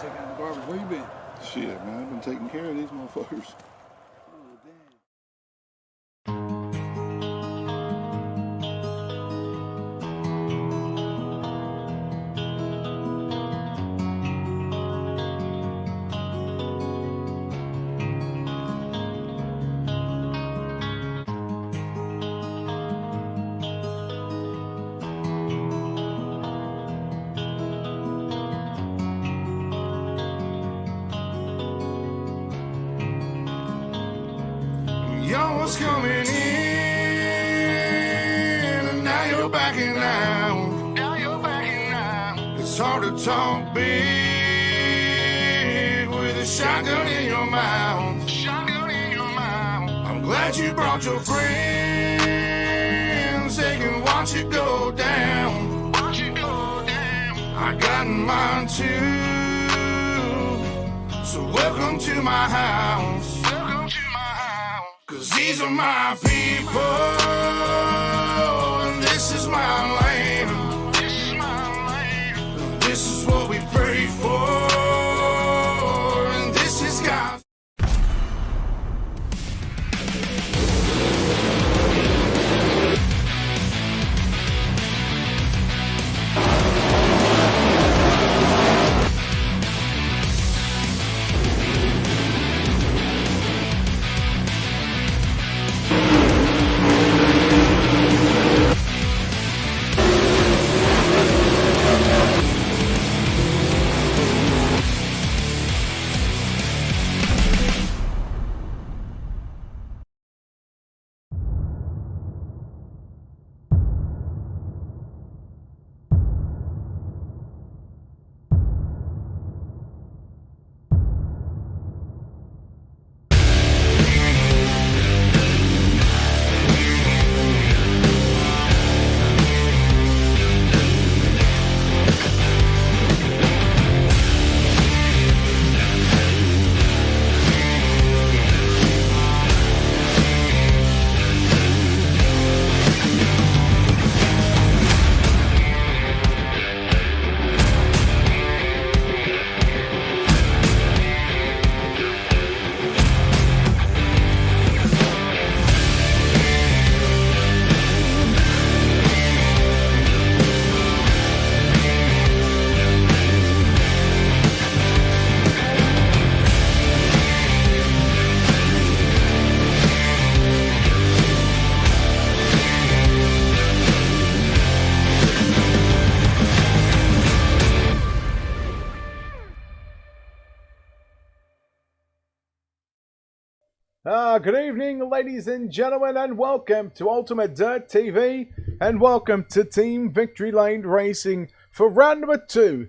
taking out the garbage. Where you been? Shit, man, I've been taking care of these motherfuckers. Oh, damn. Y'all was coming in, and now you're backing out. It's hard to talk big with a shotgun in your mouth. I'm glad you brought your friends. They can watch it go down. I got mine too. So welcome to my house. 'Cause these are my people, and this is my land. This is what we pray for, and this is God. Good evening, ladies and gentlemen, and welcome to UltimateDirtTV, and welcome to Team Victory Lane Racing for round number 2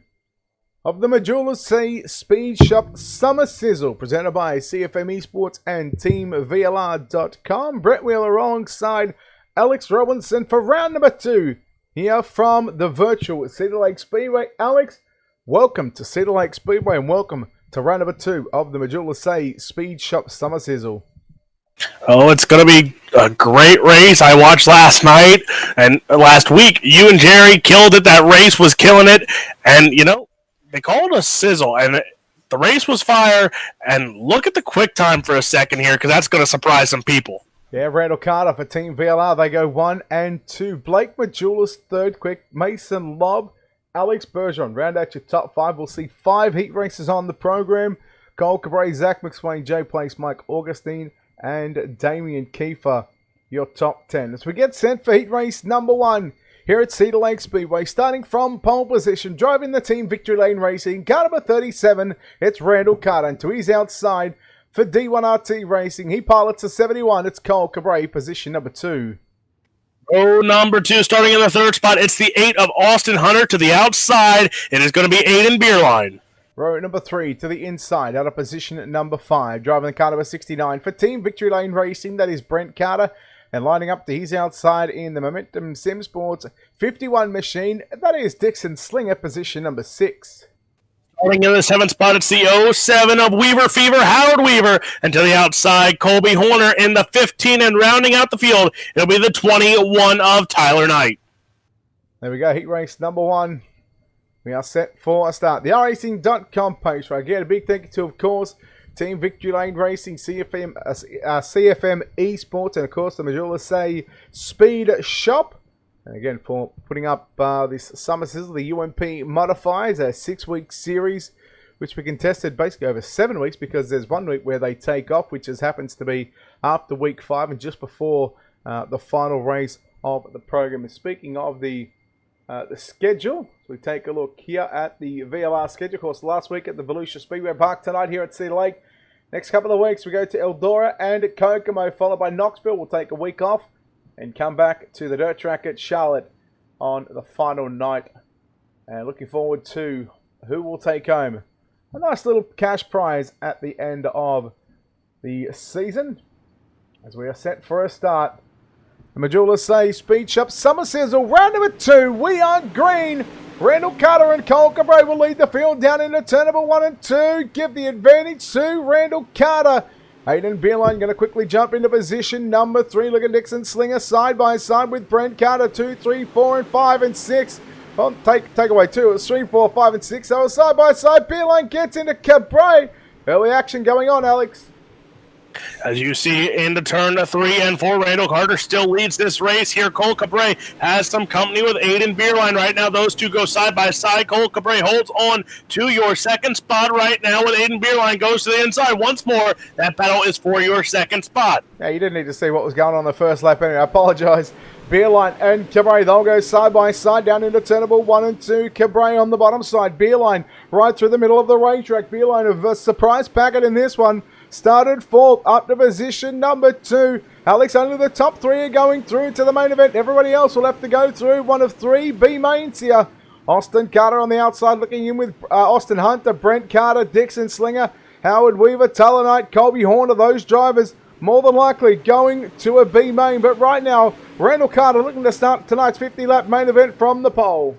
of the Matjoulis-Seay Speed Shop Summer Sizzle, presented by CFM Esports and TeamVLR.com. Brett Wheeler alongside Alex Robinson for round number 2 here from the virtual Cedar Lake Speedway. Alex, welcome to Cedar Lake Speedway, and welcome to round number 2 of the Matjoulis-Seay Speed Shop Summer Sizzle. Oh, it's going to be a great race. I watched last night and last week. You and Jerry killed it. That race was killing it. And, you know, they call it a sizzle. And the race was fire. And look at the quick time for a second here, because that's going to surprise some people. Yeah, Randall Carter for Team VLR. They go 1 and 2. Blake Matjoulis, third quick. Mason Lobb, Alex Bergeron. Round out your top 5. We'll see 5 heat races on the program. Cole Cabray, Zach McSwain, Jay Place, Mike Augustine, and Damian Kiefer, your top 10. As we get sent for heat race number 1 here at Cedar Lake Speedway, starting from pole position, driving the Team Victory Lane Racing, car number 37, it's Randall Carter. And to his outside for D1RT Racing, he pilots a 71, it's Cole Cabray, position number 2. Oh, number 2, starting in the third spot, it's the 8 of Austin Hunter. To the outside, it is going to be Aiden Beerline. Row number 3 to the inside, out of position at number 5. Driving the car number 69 for Team Victory Lane Racing, that is Brent Carter. And lining up to his outside in the Momentum Sim Sports 51 machine, that is Dixon Slinger, position number 6. Starting in the 7th spot, it's the 07 of Weaver Fever, Howard Weaver. And to the outside, Colby Horner in the 15. And rounding out the field, it'll be the 21 of Tyler Knight. There we go, heat race number 1. We are set for a start. The iRacing.com page. Right, again, a big thank you to, of course, Team Victory Lane Racing, CFM Esports, and of course the Matjoulis-Seay Speed Shop. And again, for putting up this Summer Sizzler, the UMP modifiers, a 6-week series, which we contested basically over 7 weeks, because there's 1 week where they take off, which happens to be after week 5 and just before the final race of the program. And speaking of the schedule, so we take a look here at the VLR schedule. Of course, last week at the Volusia Speedway Park, tonight here at Cedar Lake. Next couple of weeks, we go to Eldora and Kokomo, followed by Knoxville. We'll take a week off and come back to the dirt track at Charlotte on the final night. And looking forward to who will take home a nice little cash prize at the end of the season, as we are set for a start. The Matjoulis-Seay Speed Shop Summer Sizzle, round number 2. We are green. Randall Carter and Cole Cabray will lead the field down into turn number 1 and 2. Give the advantage to Randall Carter. Hayden Beerline going to quickly jump into position number 3. Look at Dixon Slinger side by side with Brent Carter. 2, 3, 4, and 5 and 6. Well, take away 2. It was 3, 4, 5, and 6. So side by side, Beerline gets into Cabray. Early action going on, Alex. As you see into turn 3 and 4, Randall Carter still leads this race here. Cole Cabray has some company with Aiden Beerline right now. Those two go side by side. Cole Cabray holds on to your second spot right now with Aiden Beerline. Goes to the inside once more. That battle is for your second spot. Yeah, you didn't need to see what was going on the first lap anyway. I apologize. Beerline and Cabray, they'll go side by side down into turn number 1 and 2. Cabray on the bottom side. Beerline right through the middle of the racetrack. Beerline of a surprise packet in this one. Started 4th, up to position number 2. Alex, only the top 3 are going through to the main event. Everybody else will have to go through one of 3 B mains here. Austin Carter on the outside looking in with Austin Hunter, Brent Carter, Dixon Slinger, Howard Weaver, Tullanite, Colby Horner. Those drivers more than likely going to a B main. But right now, Randall Carter looking to start tonight's 50-lap main event from the pole.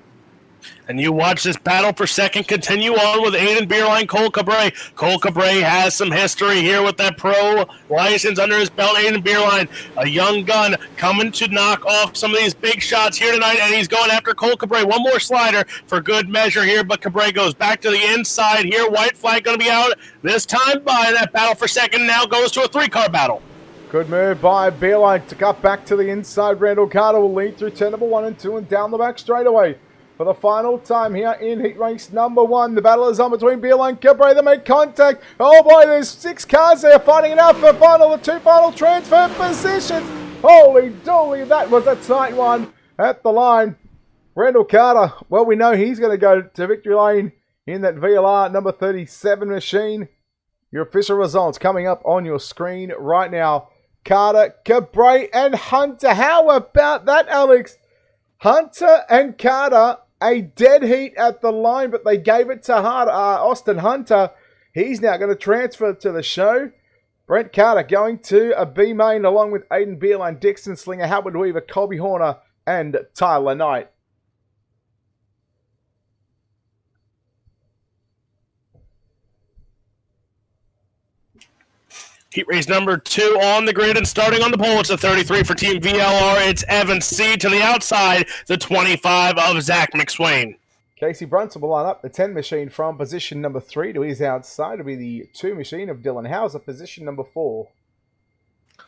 And you watch this battle for second continue on with Aiden Beerline, Cole Cabray. Cole Cabray has some history here with that pro license under his belt. Aiden Beerline, a young gun, coming to knock off some of these big shots here tonight, and he's going after Cole Cabray. One more slider for good measure here, but Cabray goes back to the inside here. White flag going to be out this time by that battle for second. Now goes to a 3-car battle. Good move by Beerline to cut back to the inside. Randall Carter will lead through turn number 1 and 2 and down the back straightaway. For the final time here in heat race number 1, the battle is on between Beerline and Cabray. They make contact. Oh boy, there's 6 cars there fighting it out for the 2 final transfer positions. Holy dooly, that was a tight one at the line. Randall Carter, well, we know he's going to go to victory lane in that VLR number 37 machine. Your official results coming up on your screen right now. Carter, Cabray, and Hunter. How about that, Alex? Hunter and Carter, a dead heat at the line, but they gave it to Austin Hunter. He's now going to transfer to the show. Brent Carter going to a B main along with Aiden Beerline, Dixon Slinger, Howard Weaver, Colby Horner, and Tyler Knight. Heat race number 2 on the grid and starting on the pole. It's a 33 for Team VLR. It's Evan C. To the outside, the 25 of Zach McSwain. Casey Brunson will line up the 10 machine from position number 3 to his outside. It'll be the 2 machine of Dylan Hauser, position number 4.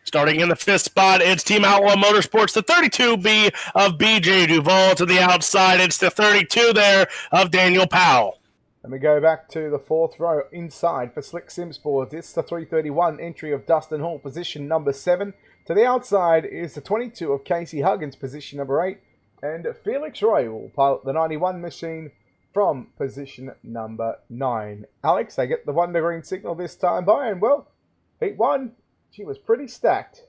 Starting in the 5th spot, it's Team Outlaw Motorsports, the 32B of BJ Duvall. To the outside, it's the 32 there of Daniel Powell. And we go back to the 4th row inside for Slick Sim Sports. It's the 331 entry of Dustin Hall, position number 7. To the outside is the 22 of Casey Huggins, position number 8. And Felix Roy will pilot the 91 machine from position number 9. Alex, they get the 1 green signal this time by, and well, heat 1, she was pretty stacked.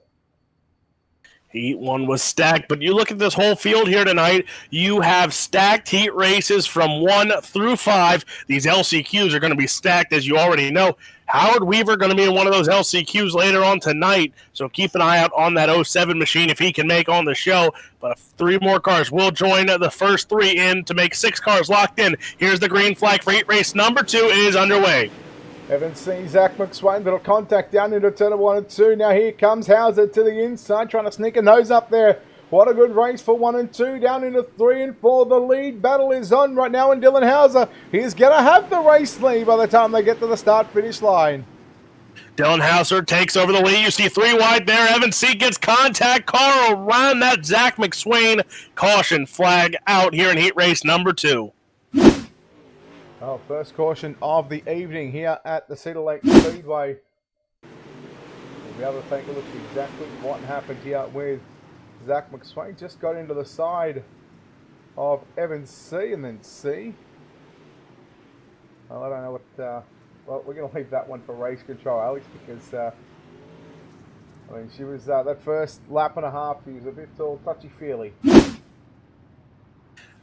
Heat 1 was stacked, but you look at this whole field here tonight, you have stacked heat races from 1 through 5. These LCQs are going to be stacked, as you already know. Howard Weaver going to be in one of those LCQs later on tonight, so keep an eye out on that 07 machine if he can make on the show. But 3 more cars will join the first 3 in to make 6 cars locked in. Here's the green flag for heat race number 2. It is underway. Evan C. Zach McSwain, little contact down into turn 1 and 2. Now here comes Hauser to the inside, trying to sneak a nose up there What a good race for 1 and 2. Down into 3 and 4. The lead battle is on right now, and Dylan Hauser, he's going to have the race lead by the time they get to the start-finish line. Dylan Hauser takes over the lead. You see 3 wide there. Evan C. gets contact. Car around that. Zach McSwain. Caution flag out here in heat race number 2. Oh, first caution of the evening here at the Cedar Lake Speedway. We'll be able to take a look at exactly what happened here with Zach McSwain. Just got into the side of Evan C. and then C. Well, I don't know what... well, we're going to leave that one for race control, Alex, because... I mean, she was... that first lap and a half, she was a bit all touchy-feely.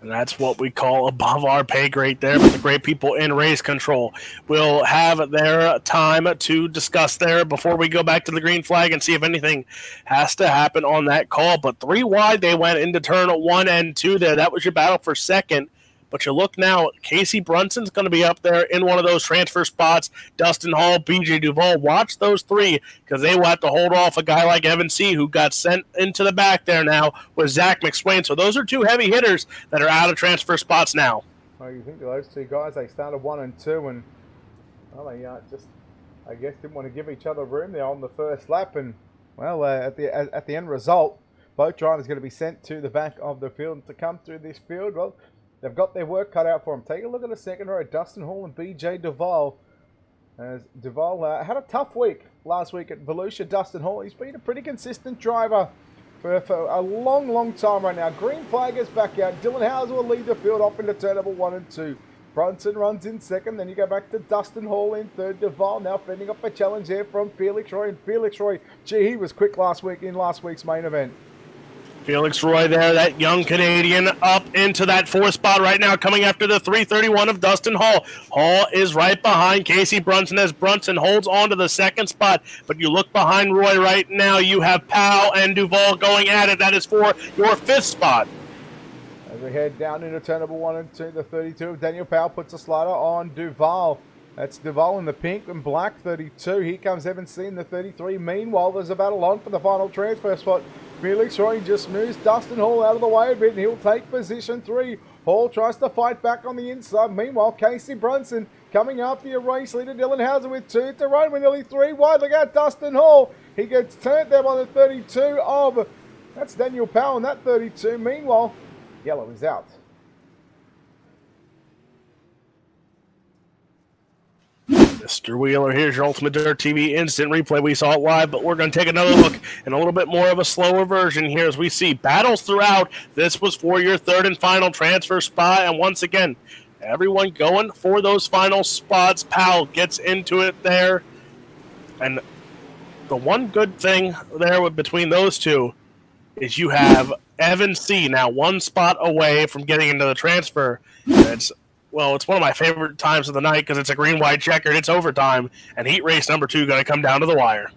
And that's what we call above our pay grade there. But the great people in race control will have their time to discuss there before we go back to the green flag and see if anything has to happen on that call. But 3 wide, they went into turn 1 and 2 there. That was your battle for second. But you look now, Casey Brunson's going to be up there in one of those transfer spots. Dustin Hall, BJ Duvall. Watch those 3 because they will have to hold off a guy like Evan C. who got sent into the back there now with Zach McSwain. So those are 2 heavy hitters that are out of transfer spots now. Well, you think of those 2 guys, they started 1 and 2 and well, they just, I guess, didn't want to give each other room there on the first lap. And well, at the end result, both drivers are going to be sent to the back of the field to come through this field. Well, they've got their work cut out for them. Take a look at the second row. Dustin Hall and BJ Duvall. As Duvall had a tough week last week at Volusia. Dustin Hall, he's been a pretty consistent driver for a long, long time right now. Green flag is back out. Dylan Hauser will lead the field off into turn number 1 and 2. Brunson runs in second. Then you go back to Dustin Hall in third. Duvall now fending up a challenge there from Felix Roy. And Felix Roy, gee, he was quick last week in last week's main event. Felix Roy there, that young Canadian, up into that 4th spot right now, coming after the 331 of Dustin Hall. Hall is right behind Casey Brunson as Brunson holds on to the 2nd spot. But you look behind Roy right now, you have Powell and Duvall going at it. That is for your 5th spot. As we head down into turn number 1 and 2, the 32 of Daniel Powell puts a slider on Duvall. That's Duvall in the pink and black 32. Here comes Evan C in the 33. Meanwhile, there's a battle on for the final transfer spot. Felix Roy just moves Dustin Hall out of the way a bit and he'll take position 3. Hall tries to fight back on the inside. Meanwhile, Casey Brunson coming after your race leader Dylan Hauser with 2 to run. We're nearly 3 wide. Look out, Dustin Hall. He gets turned there by the 32 of... That's Daniel Powell in that 32. Meanwhile, yellow is out. Mr. Wheeler, here's your Ultimate Dirt TV instant replay. We saw it live, but we're going to take another look and a little bit more of a slower version here as we see battles throughout. This was for your 3rd and final transfer spot, and once again, everyone going for those final spots. Powell gets into it there, and the one good thing there between those 2 is you have Evan C. now 1 spot away from getting into the transfer. Well, it's one of my favorite times of the night because it's a green-white checkered. It's overtime, and heat race number 2 going to come down to the wire.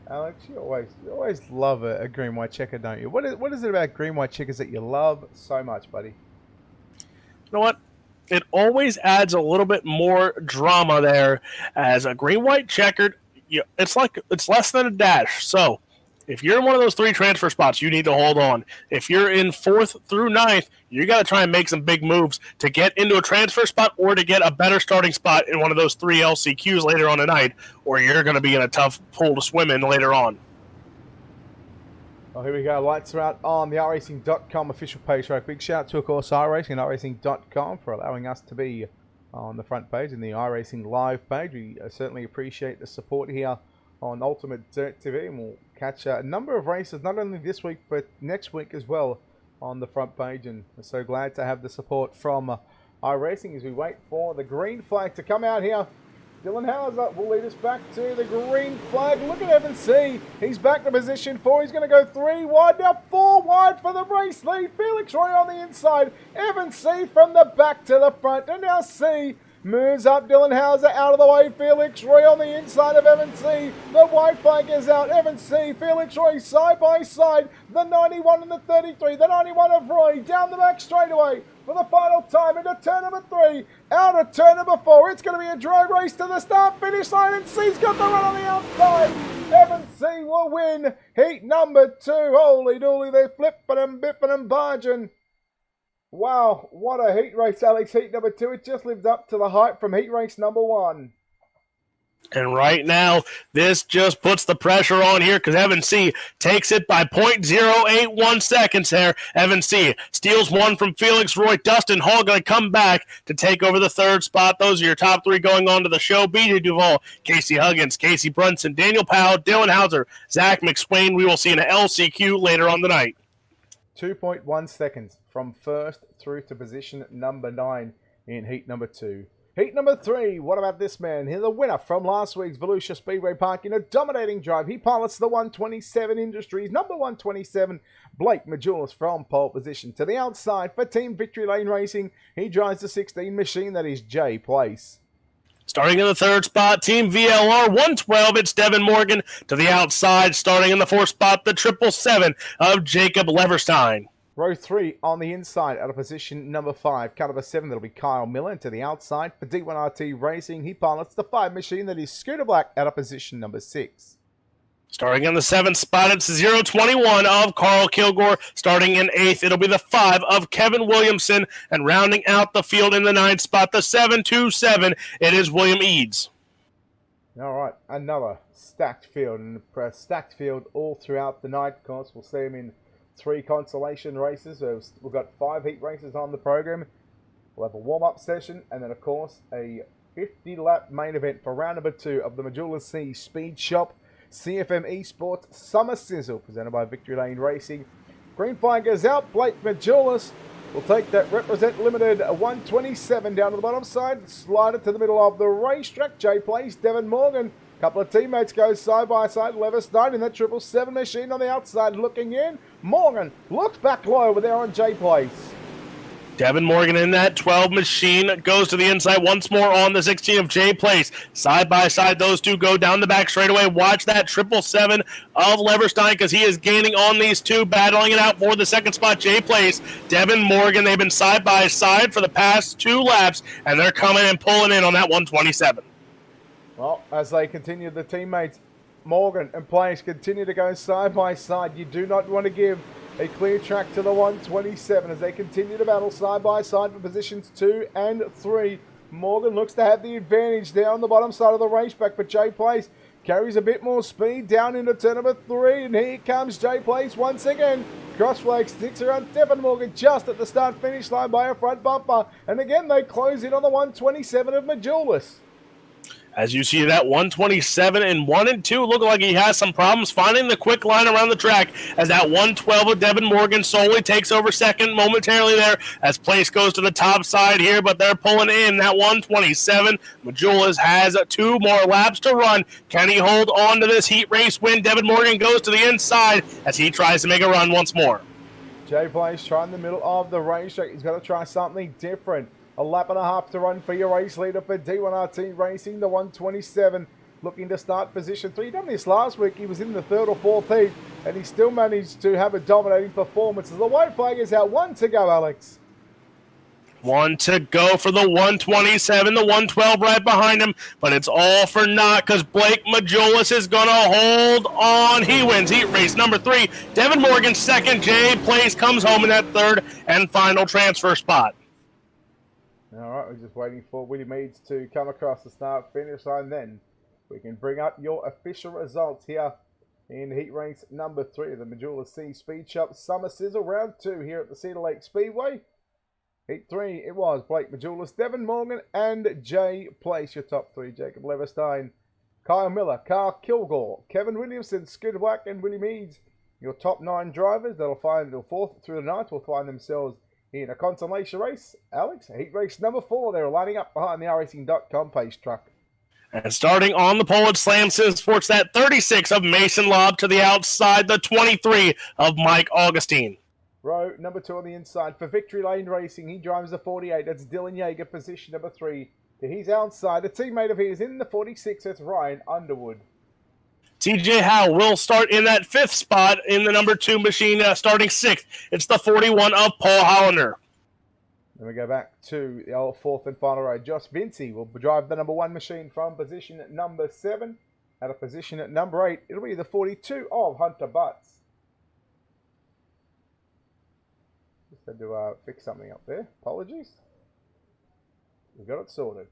Alex, you always love a green-white checker, don't you? What is it about green-white checkers that you love so much, buddy? You know what? It always adds a little bit more drama there. As a green-white checkered, it's less than a dash. So if you're in one of those 3 transfer spots, you need to hold on. If you're in 4th through 9th, you got to try and make some big moves to get into a transfer spot or to get a better starting spot in one of those 3 LCQs later on tonight, or you're going to be in a tough pool to swim in later on. Well, here we go. Lights are out on the iRacing.com official page. So big shout out to, of course, iRacing and iRacing.com for allowing us to be on the front page and the iRacing live page. We certainly appreciate the support here on UltimateDirtTV, and we'll catch a number of races, not only this week, but next week as well on the front page. And we're so glad to have the support from iRacing as we wait for the green flag to come out here. Dylan Hauser will lead us back to the green flag. Look at Evan C. He's back to position 4. He's going to go 3 wide, now 4 wide for the race lead. Felix Roy on the inside. Evan C from the back to the front. And now C moves up. Dylan Hauser out of the way. Felix Roy on the inside of Evan C. The white flag is out. Evan C, Felix Roy side by side. The 91 and the 33. The 91 of Roy down the back straightaway for the final time into turn number 3. Out of turn number 4. It's going to be a drag race to the start finish line, and C's got the run on the outside. Evan C will win heat number 2. Holy dooly, they're flipping and bipping and barging. Wow, what a heat race, Alex. Heat number 2, it just lived up to the hype from heat race number 1. And right now, this just puts the pressure on here because Evan C takes it by 0.081 seconds there. Evan C steals one from Felix Roy. Dustin Hall going to come back to take over the 3rd spot. Those are your top 3 going on to the show. BJ Duvall, Casey Huggins, Casey Brunson, Daniel Powell, Dylan Hauser, Zach McSwain. We will see in an LCQ later on the night. 2.1 seconds from 1st through to position number 9 in heat number 2. Heat number 3, what about this man? He's the winner from last week's Volusia Speedway Park in a dominating drive. He pilots the 127 Industries, number 127, Blake Matjoulis from pole position. To the outside for Team Victory Lane Racing, he drives the 16 machine, that is Jay Place. Starting in the 3rd spot, Team VLR 112, it's Devin Morgan. To the outside, starting in the 4th spot, the 777 of Jacob Leverstein. Row 3 on the inside out of position number 5. Caliber 7, that'll be Kyle Miller. And to the outside for D1RT Racing, he pilots the 5 machine, that is Scooter Black out of position number 6. Starting in the 7th spot, it's 021 of Carl Kilgore. Starting in 8th, it'll be the 5 of Kevin Williamson. And rounding out the field in the 9th spot, the 727, it is William Eads. All right, another stacked field. And stacked field all throughout the night. Of course, we'll see him in 3 consolation races. We've got 5 heat races on the program. We'll have a warm-up session. And then, of course, a 50-lap main event for round number 2 of the Matjoulis-Seay Speed Shop CFM Esports Summer Sizzle, presented by Victory Lane Racing. Green flag goes out. Blake Matjoulis will take that Represent Limited 127 down to the bottom side, slide it to the middle of the racetrack. Jay Place, Devin Morgan. A couple of teammates go side by side. Leverstein in that 777 machine on the outside looking in. Morgan looks back low over there on Jay Place. Devin Morgan in that 12 machine goes to the inside once more on the 16 of Jay Place. Side by side, those two go down the back straightaway. Watch that 777 of Leverstein because he is gaining on these two, battling it out for the 2nd spot. Jay Place, Devin Morgan, they've been side by side for the past 2 laps, and they're coming and pulling in on that 127. Well, as they continue, the teammates, Morgan and Place, continue to go side by side. You do not want to give a clear track to the 127 as they continue to battle side by side for positions 2 and 3. Morgan looks to have the advantage there on the bottom side of the racetrack, but Jay Place carries a bit more speed down into turn number 3, and here comes Jay Place once again. Cross flag sticks around Devin Morgan just at the start-finish line by a front bumper, and again they close in on the 127 of Matjoulis. As you see that 127 in 1 and 2 look like he has some problems finding the quick line around the track as that 112 of Devin Morgan solely takes over second momentarily there as Place goes to the top side here, but they're pulling in that 127. Matjoulis has 2 more laps to run. Can he hold on to this heat race win? Devin Morgan goes to the inside as he tries to make a run once more. Jay Place trying the middle of the racetrack. He's got to try something different. A lap and a half to run for your race leader for D1RT Racing, the 127, looking to start position 3. He done this last week. He was in the 3rd or 4th heat, and he still managed to have a dominating performance. As the white flag is out, 1 to go, Alex. 1 to go for the 127, the 112 right behind him, but it's all for naught because Blake Matjoulis is going to hold on. He wins heat race number 3. Devin Morgan 2nd. Jay Place comes home in that 3rd and final transfer spot. All right, we're just waiting for Willie Meads to come across the start-finish line. Then we can bring up your official results here in heat race number 3 of the Matjoulis-Seay Speed Shop Summer Sizzle Round 2 here at the Cedar Lake Speedway. Heat 3, it was Blake Matjoulis, Devin Morgan, and Jay Place. Your top 3, Jacob Leverstein, Kyle Miller, Carl Kilgore, Kevin Williamson, Scooter Black, and Willie Meads. Your top 9 drivers that'll find the 4th through the 9th will find themselves in a consolation race. Alex, heat race number 4. They're lining up behind the iRacing.com pace truck. And starting on the pole at Slam Sports, that 36 of Mason Lobb to the outside, the 23 of Mike Augustine. Row number 2 on the inside for Victory Lane Racing. He drives the 48. That's Dylan Yeager, position number 3. To his outside, a teammate of his in the 46. That's Ryan Underwood. TJ Howe will start in that 5th spot in the number 2 machine, starting 6th. It's the 41 of Paul Hollander. Then we go back to the 4th and final row. Josh Vincey will drive the number 1 machine from position number 7. At a position at number 8, it'll be the 42 of Hunter Butts. Just had to fix something up there. Apologies. We got it sorted.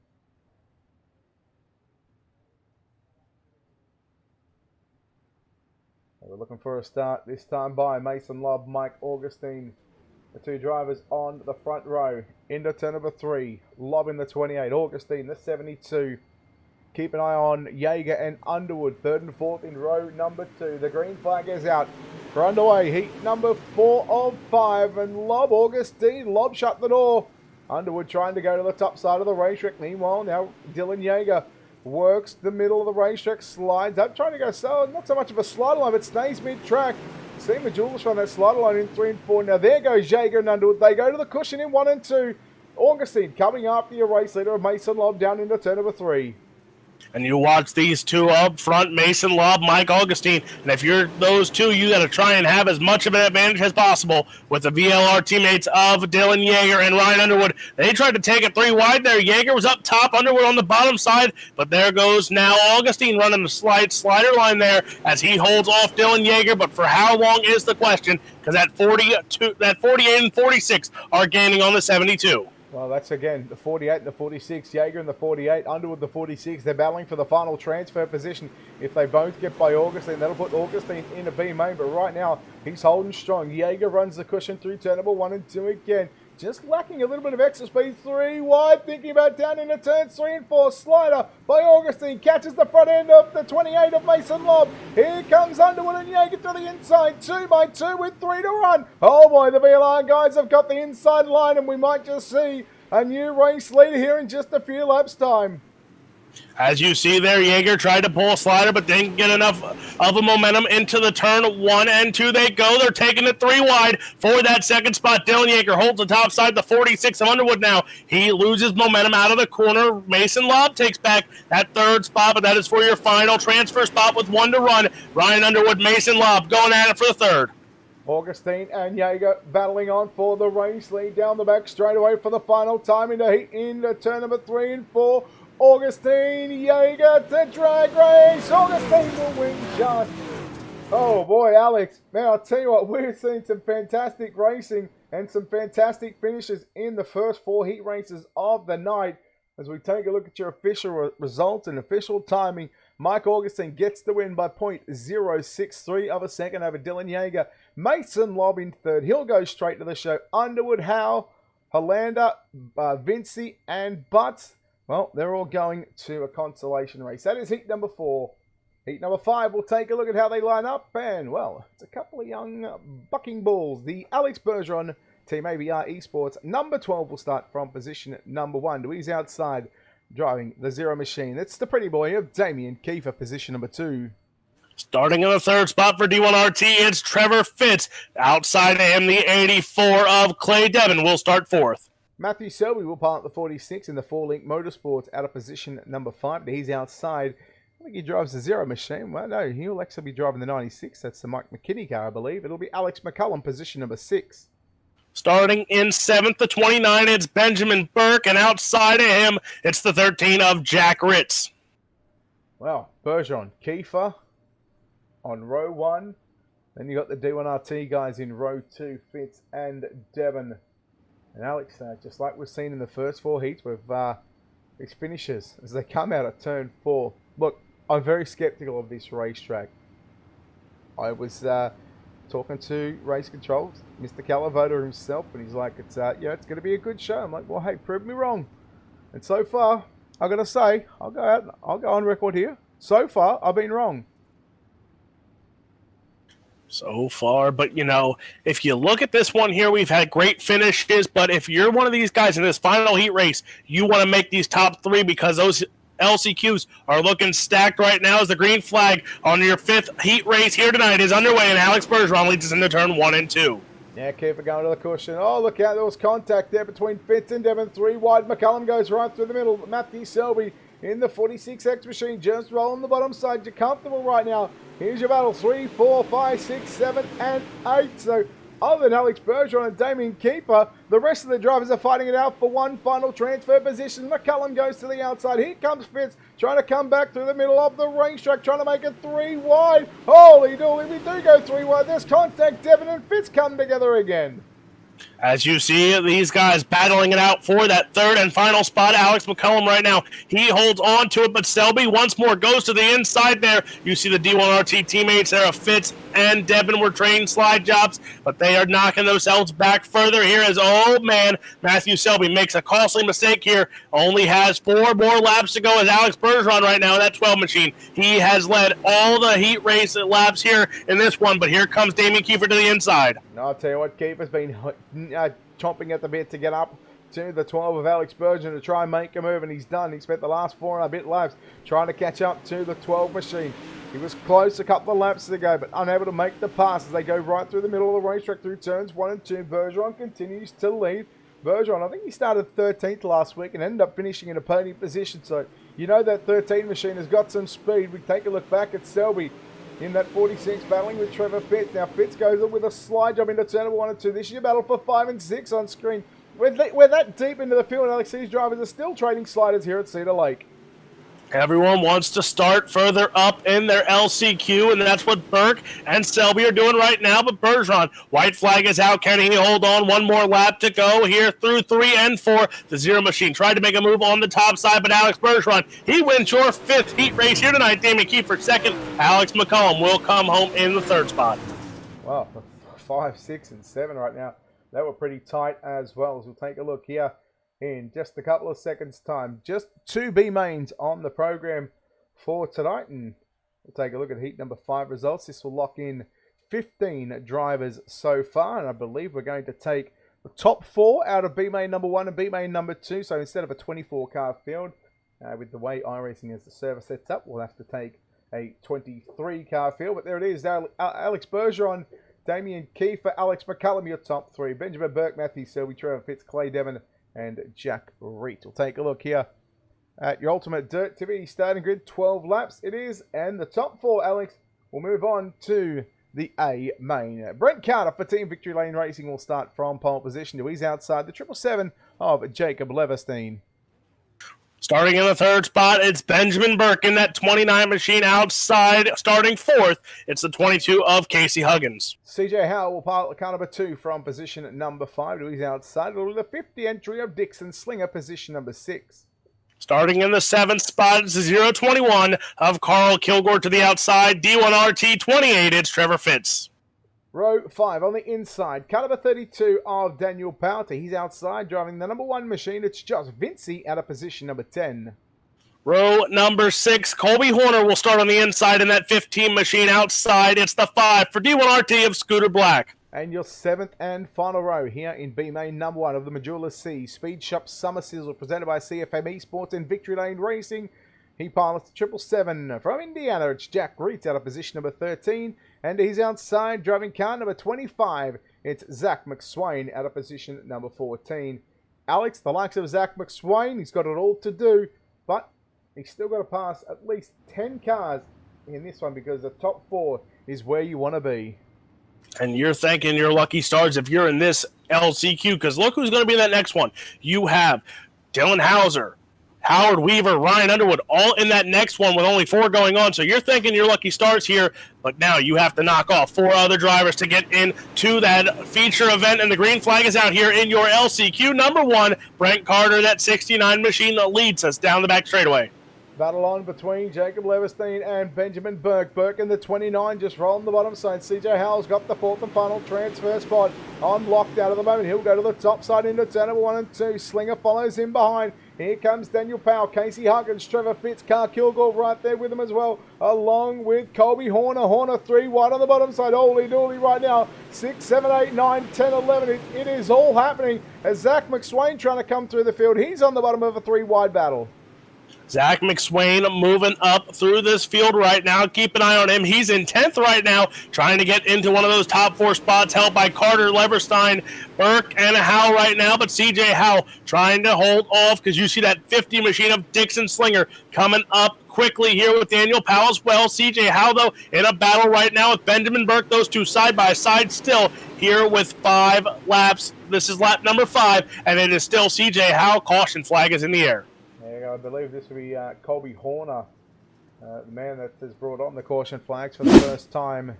We're looking for a start this time by Mason Lobb, Mike Augustine. The two drivers on the front row. Into turn number 3. Lobb in the 28. Augustine the 72. Keep an eye on Jaeger and Underwood. 3rd and 4th in row number 2. The green flag is out. We're underway. Heat number 4 of 5. And Lobb, Augustine. Lobb shut the door. Underwood trying to go to the top side of the racetrack. Meanwhile, now Dylan Jaeger works the middle of the racetrack. Slides up. Trying to go so not so much of a slider line, but stays mid-track. See Matjoulis on that slider line in 3 and 4. Now there goes Jaeger and Underwood. They go to the cushion in 1 and 2. Augustine coming after your race leader of Mason Lobb down into turn number 3. And you watch these two up front, Mason Lobb, Mike Augustine. And if you're those two, you got to try and have as much of an advantage as possible with the VLR teammates of Dylan Jaeger and Ryan Underwood. They tried to take it 3 wide there. Jaeger was up top, Underwood on the bottom side. But there goes now Augustine running the slider line there as he holds off Dylan Jaeger. But for how long is the question? Because that 48 and 46 are gaining on the 72. Well, that's again the 48 and the 46. Jaeger and the 48, Underwood the 46. They're battling for the final transfer position. If they both get by Augustine, that'll put Augustine in a B main. But right now, he's holding strong. Jaeger runs the cushion through turn number 1 and 2 again. Just lacking a little bit of extra speed. 3 wide, thinking about down into turns 3 and 4. Slider by Augustine catches the front end of the 28 of Mason Lobb. Here comes Underwood and Jaeger to the inside. 2 by 2 with 3 to run. Oh boy, the VLR guys have got the inside line, and we might just see a new race leader here in just a few laps' time. As you see there, Jaeger tried to pull a slider, but didn't get enough of a momentum into the turn 1 and 2. They go. They're taking it 3 wide for that second spot. Dylan Jaeger holds the top side, the 46 of Underwood now. He loses momentum out of the corner. Mason Lobb takes back that 3rd spot, but that is for your final transfer spot with 1 to run. Ryan Underwood, Mason Lobb going at it for the 3rd. Augustine and Jaeger battling on for the race lead down the back straight away for the final time into turn number 3 and 4. Augustine, Jaeger to drag race. Augustine will win just. Oh boy, Alex. Man, I'll tell you what, we've seen some fantastic racing and some fantastic finishes in the first 4 heat races of the night. As we take a look at your official results and official timing, Mike Augustine gets the win by 0.063 of a second over Dylan Jaeger. Mason Lobb in 3rd. He'll go straight to the show. Underwood, Howe, Hollander, Vincey, and Butts. Well, they're all going to a consolation race. That is heat number 4. Heat number 5, we'll take a look at how they line up. And, well, it's a couple of young bucking bulls. The Alex Bergeron Team ABR Esports. Number 12 will start from position number 1. He's outside driving the Zero Machine. It's the pretty boy of Damien Kiefer, position number 2. Starting in the 3rd spot for D1RT, it's Trevor Fitz. Outside of him, the 84 of Clay Devon will start 4th. Matjoulis-Seay will part the 46 in the 4-link Motorsports out of position number 5. But he's outside. I think he drives the Zero Machine. Well, no, he'll actually be driving the 96. That's the Mike McKinney car, I believe. It'll be Alex McCullum, position number 6. Starting in 7th, the 29, it's Benjamin Burke. And outside of him, it's the 13 of Jack Ritz. Well, Bergeron, Kiefer on row 1. Then you got the D1RT guys in row 2, Fitz and Devon. And Alex, just like we've seen in the first 4 heats with these finishes as they come out at turn 4. Look, I'm very skeptical of this racetrack. I was talking to race controls, Mr. Calavoda himself, and he's like, it's it's going to be a good show. I'm like, well, hey, prove me wrong. And so far, I've got to say, I'll go on record here. So far, I've been wrong. So far, but you know, if you look at this one here, we've had great finishes, but if you're one of these guys in this final heat race, you want to make these top 3 because those LCQs are looking stacked right now as the green flag on your 5th heat race here tonight is underway, and Alex Bergeron leads us into turn 1 and 2. Yeah, Kiefer going to the cushion. Oh, look out, there was contact there between Fitz and Devon. 3 wide, McCullum goes right through the middle. Matjoulis-Seay in the 46X machine, just rolling the bottom side. You're comfortable right now. Here's your battle, 3, 4, 5, 6, 7, and 8. So other than Alex Bergeron and Damien Kiefer. The rest of the drivers are fighting it out for one final transfer position. McCullum goes to the outside. Here comes Fitz trying to come back through the middle of the racetrack, trying to make it 3 wide. Holy dooly, we do go 3 wide. There's contact. Devin and Fitz come together again. As you see these guys battling it out for that third and final spot. Alex McCullum right now, he holds on to it, but Selby once more goes to the inside there. You see the D1RT teammates there of Fitz and Devin were trading slide jobs, but they are knocking themselves back further here as, oh man, Matthew Selby makes a costly mistake here. Only has 4 more laps to go as Alex Bergeron right now in that 12 machine. He has led all the heat race laps here in this one, but here comes Damien Kiefer to the inside. No, I'll tell you what, Kiefer's been chomping at the bit to get up to the 12 of Alex Bergeron to try and make a move, and he's done. He spent the last 4 and a bit laps trying to catch up to the 12 machine. He was close a couple of laps to go, but unable to make the pass as they go right through the middle of the racetrack through turns 1 and 2. Bergeron continues to lead. Bergeron, I think he started 13th last week and ended up finishing in a podium position, so you know that 13 machine has got some speed. We take a look back at Selby in that 46, battling with Trevor Fitz. Now Fitz goes up with a slide job into turn 1 and 2. This is your battle for 5 and 6 on screen. We're that deep into the field, Alex. These drivers are still trading sliders here at Cedar Lake. Everyone wants to start further up in their LCQ, and that's what Burke and Selby are doing right now. But Bergeron, white flag is out. Can he hold on? 1 more lap to go here through 3 and 4. The Zero Machine tried to make a move on the top side, but Alex Bergeron, he wins your 5th heat race here tonight. Damien Kiefer 2nd. Alex McCullum will come home in the 3rd spot. Wow, 5, 6, and 7 right now. They were pretty tight as well. As we'll take a look here in just a couple of seconds' time. Just 2 B mains on the program for tonight, and we'll take a look at heat number 5 results. This will lock in 15 drivers so far, and I believe we're going to take the top 4 out of B main number 1 and B main number 2. So instead of a 24-car field, with the way iRacing has the server set up, we'll have to take a 23-car field. But there it is, Alex Bergeron, Damien Kiefer, Alex McCullum, your top 3. Benjamin Burke, Matthew Selby, Trevor Fitz, Clay Devon, and Jack Reed. We'll take a look here at your UltimateDirtTV starting grid. 12 laps it is, and the top 4, Alex, will move on to the A main. Brent Carter for Team Victory Lane Racing will start from pole position to his outside, the 777 of Jacob Leverstein. Starting in the 3rd spot, it's Benjamin Burke in that 29 machine outside. Starting 4th, it's the 22 of Casey Huggins. CJ Howell will pilot car number 2 from position number 5 to his outside. The 50 entry of Dixon Slinger, position number 6. Starting in the 7th spot, it's the 021 of Carl Kilgore to the outside. D1RT 28, it's Trevor Fitz. Row 5 on the inside, car number 32 of Daniel Powter. He's outside driving the number 1 machine. It's Josh Vincey out of position number 10. Row number 6, Colby Horner will start on the inside in that 15 machine outside. It's the 5 for D1RT of Scooter Black. And your 7th and final row here in B main number 1 of the Matjoulis-Seay Speed Shop Summer Sizzle, presented by CFM Esports and Victory Lane Racing. He pilots the 777 from Indiana. It's Jack Reed out of position number 13. And he's outside driving car number 25. It's Zach McSwain out of position number 14. Alex, the likes of Zach McSwain, he's got it all to do, but he's still got to pass at least 10 cars in this one because the top 4 is where you want to be. And you're thanking your lucky stars if you're in this LCQ, because look who's going to be in that next one. You have Dylan Hauser, Howard Weaver, Ryan Underwood, all in that next one with only 4 going on. So you're thanking your lucky stars here, but now you have to knock off 4 other drivers to get into that feature event, and the green flag is out here in your LCQ. Number 1, Brent Carter, that 69 machine that leads us down the back straightaway. Battle on between Jacob Leverstein and Benjamin Burke. Burke in the 29 just rolling the bottom side. CJ Howell's got the 4th and final transfer spot on lockdown at the moment. He'll go to the top side into turn number 1 and 2. Slinger follows him behind. Here comes Daniel Powell, Casey Huggins, Trevor Fitz, Carl Kilgore right there with him as well, along with Colby Horner. Horner 3 wide on the bottom side. Holy dooly right now. 6, 7, 8, 9, 10, 11. It is all happening as Zach McSwain trying to come through the field. He's on the bottom of a 3 wide battle. Zach McSwain moving up through this field right now. Keep an eye on him. He's in 10th right now, trying to get into one of those top 4 spots, held by Carter, Leverstein, Burke, and Howe right now. But CJ Howe trying to hold off because you see that 50 machine of Dixon Slinger coming up quickly here with Daniel Powell as well. CJ Howe, though, in a battle right now with Benjamin Burke. Those two side by side still here with 5 laps. This is lap number 5, and it is still CJ Howe. Caution flag is in the air. I believe this will be Colby Horner, the man that has brought on the caution flags for the first time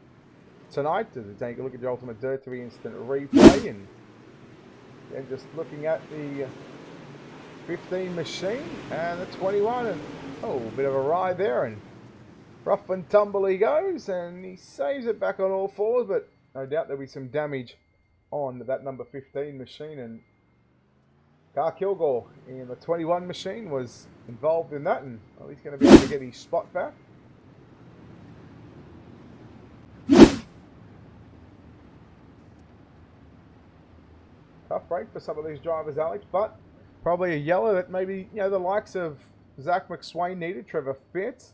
tonight. As we take a look at the Ultimate Dirt TV instant replay, and then just looking at the 15 machine and the 21, and a bit of a ride there, and rough and tumble he goes, and he saves it back on all fours, but no doubt there'll be some damage on that number 15 machine, and Carl Kilgore in the 21 machine was involved in that, and he's going to be able to get his spot back. Tough break for some of these drivers, Alex, but probably a yellow that maybe, the likes of Zach McSwain needed. Trevor Fitz,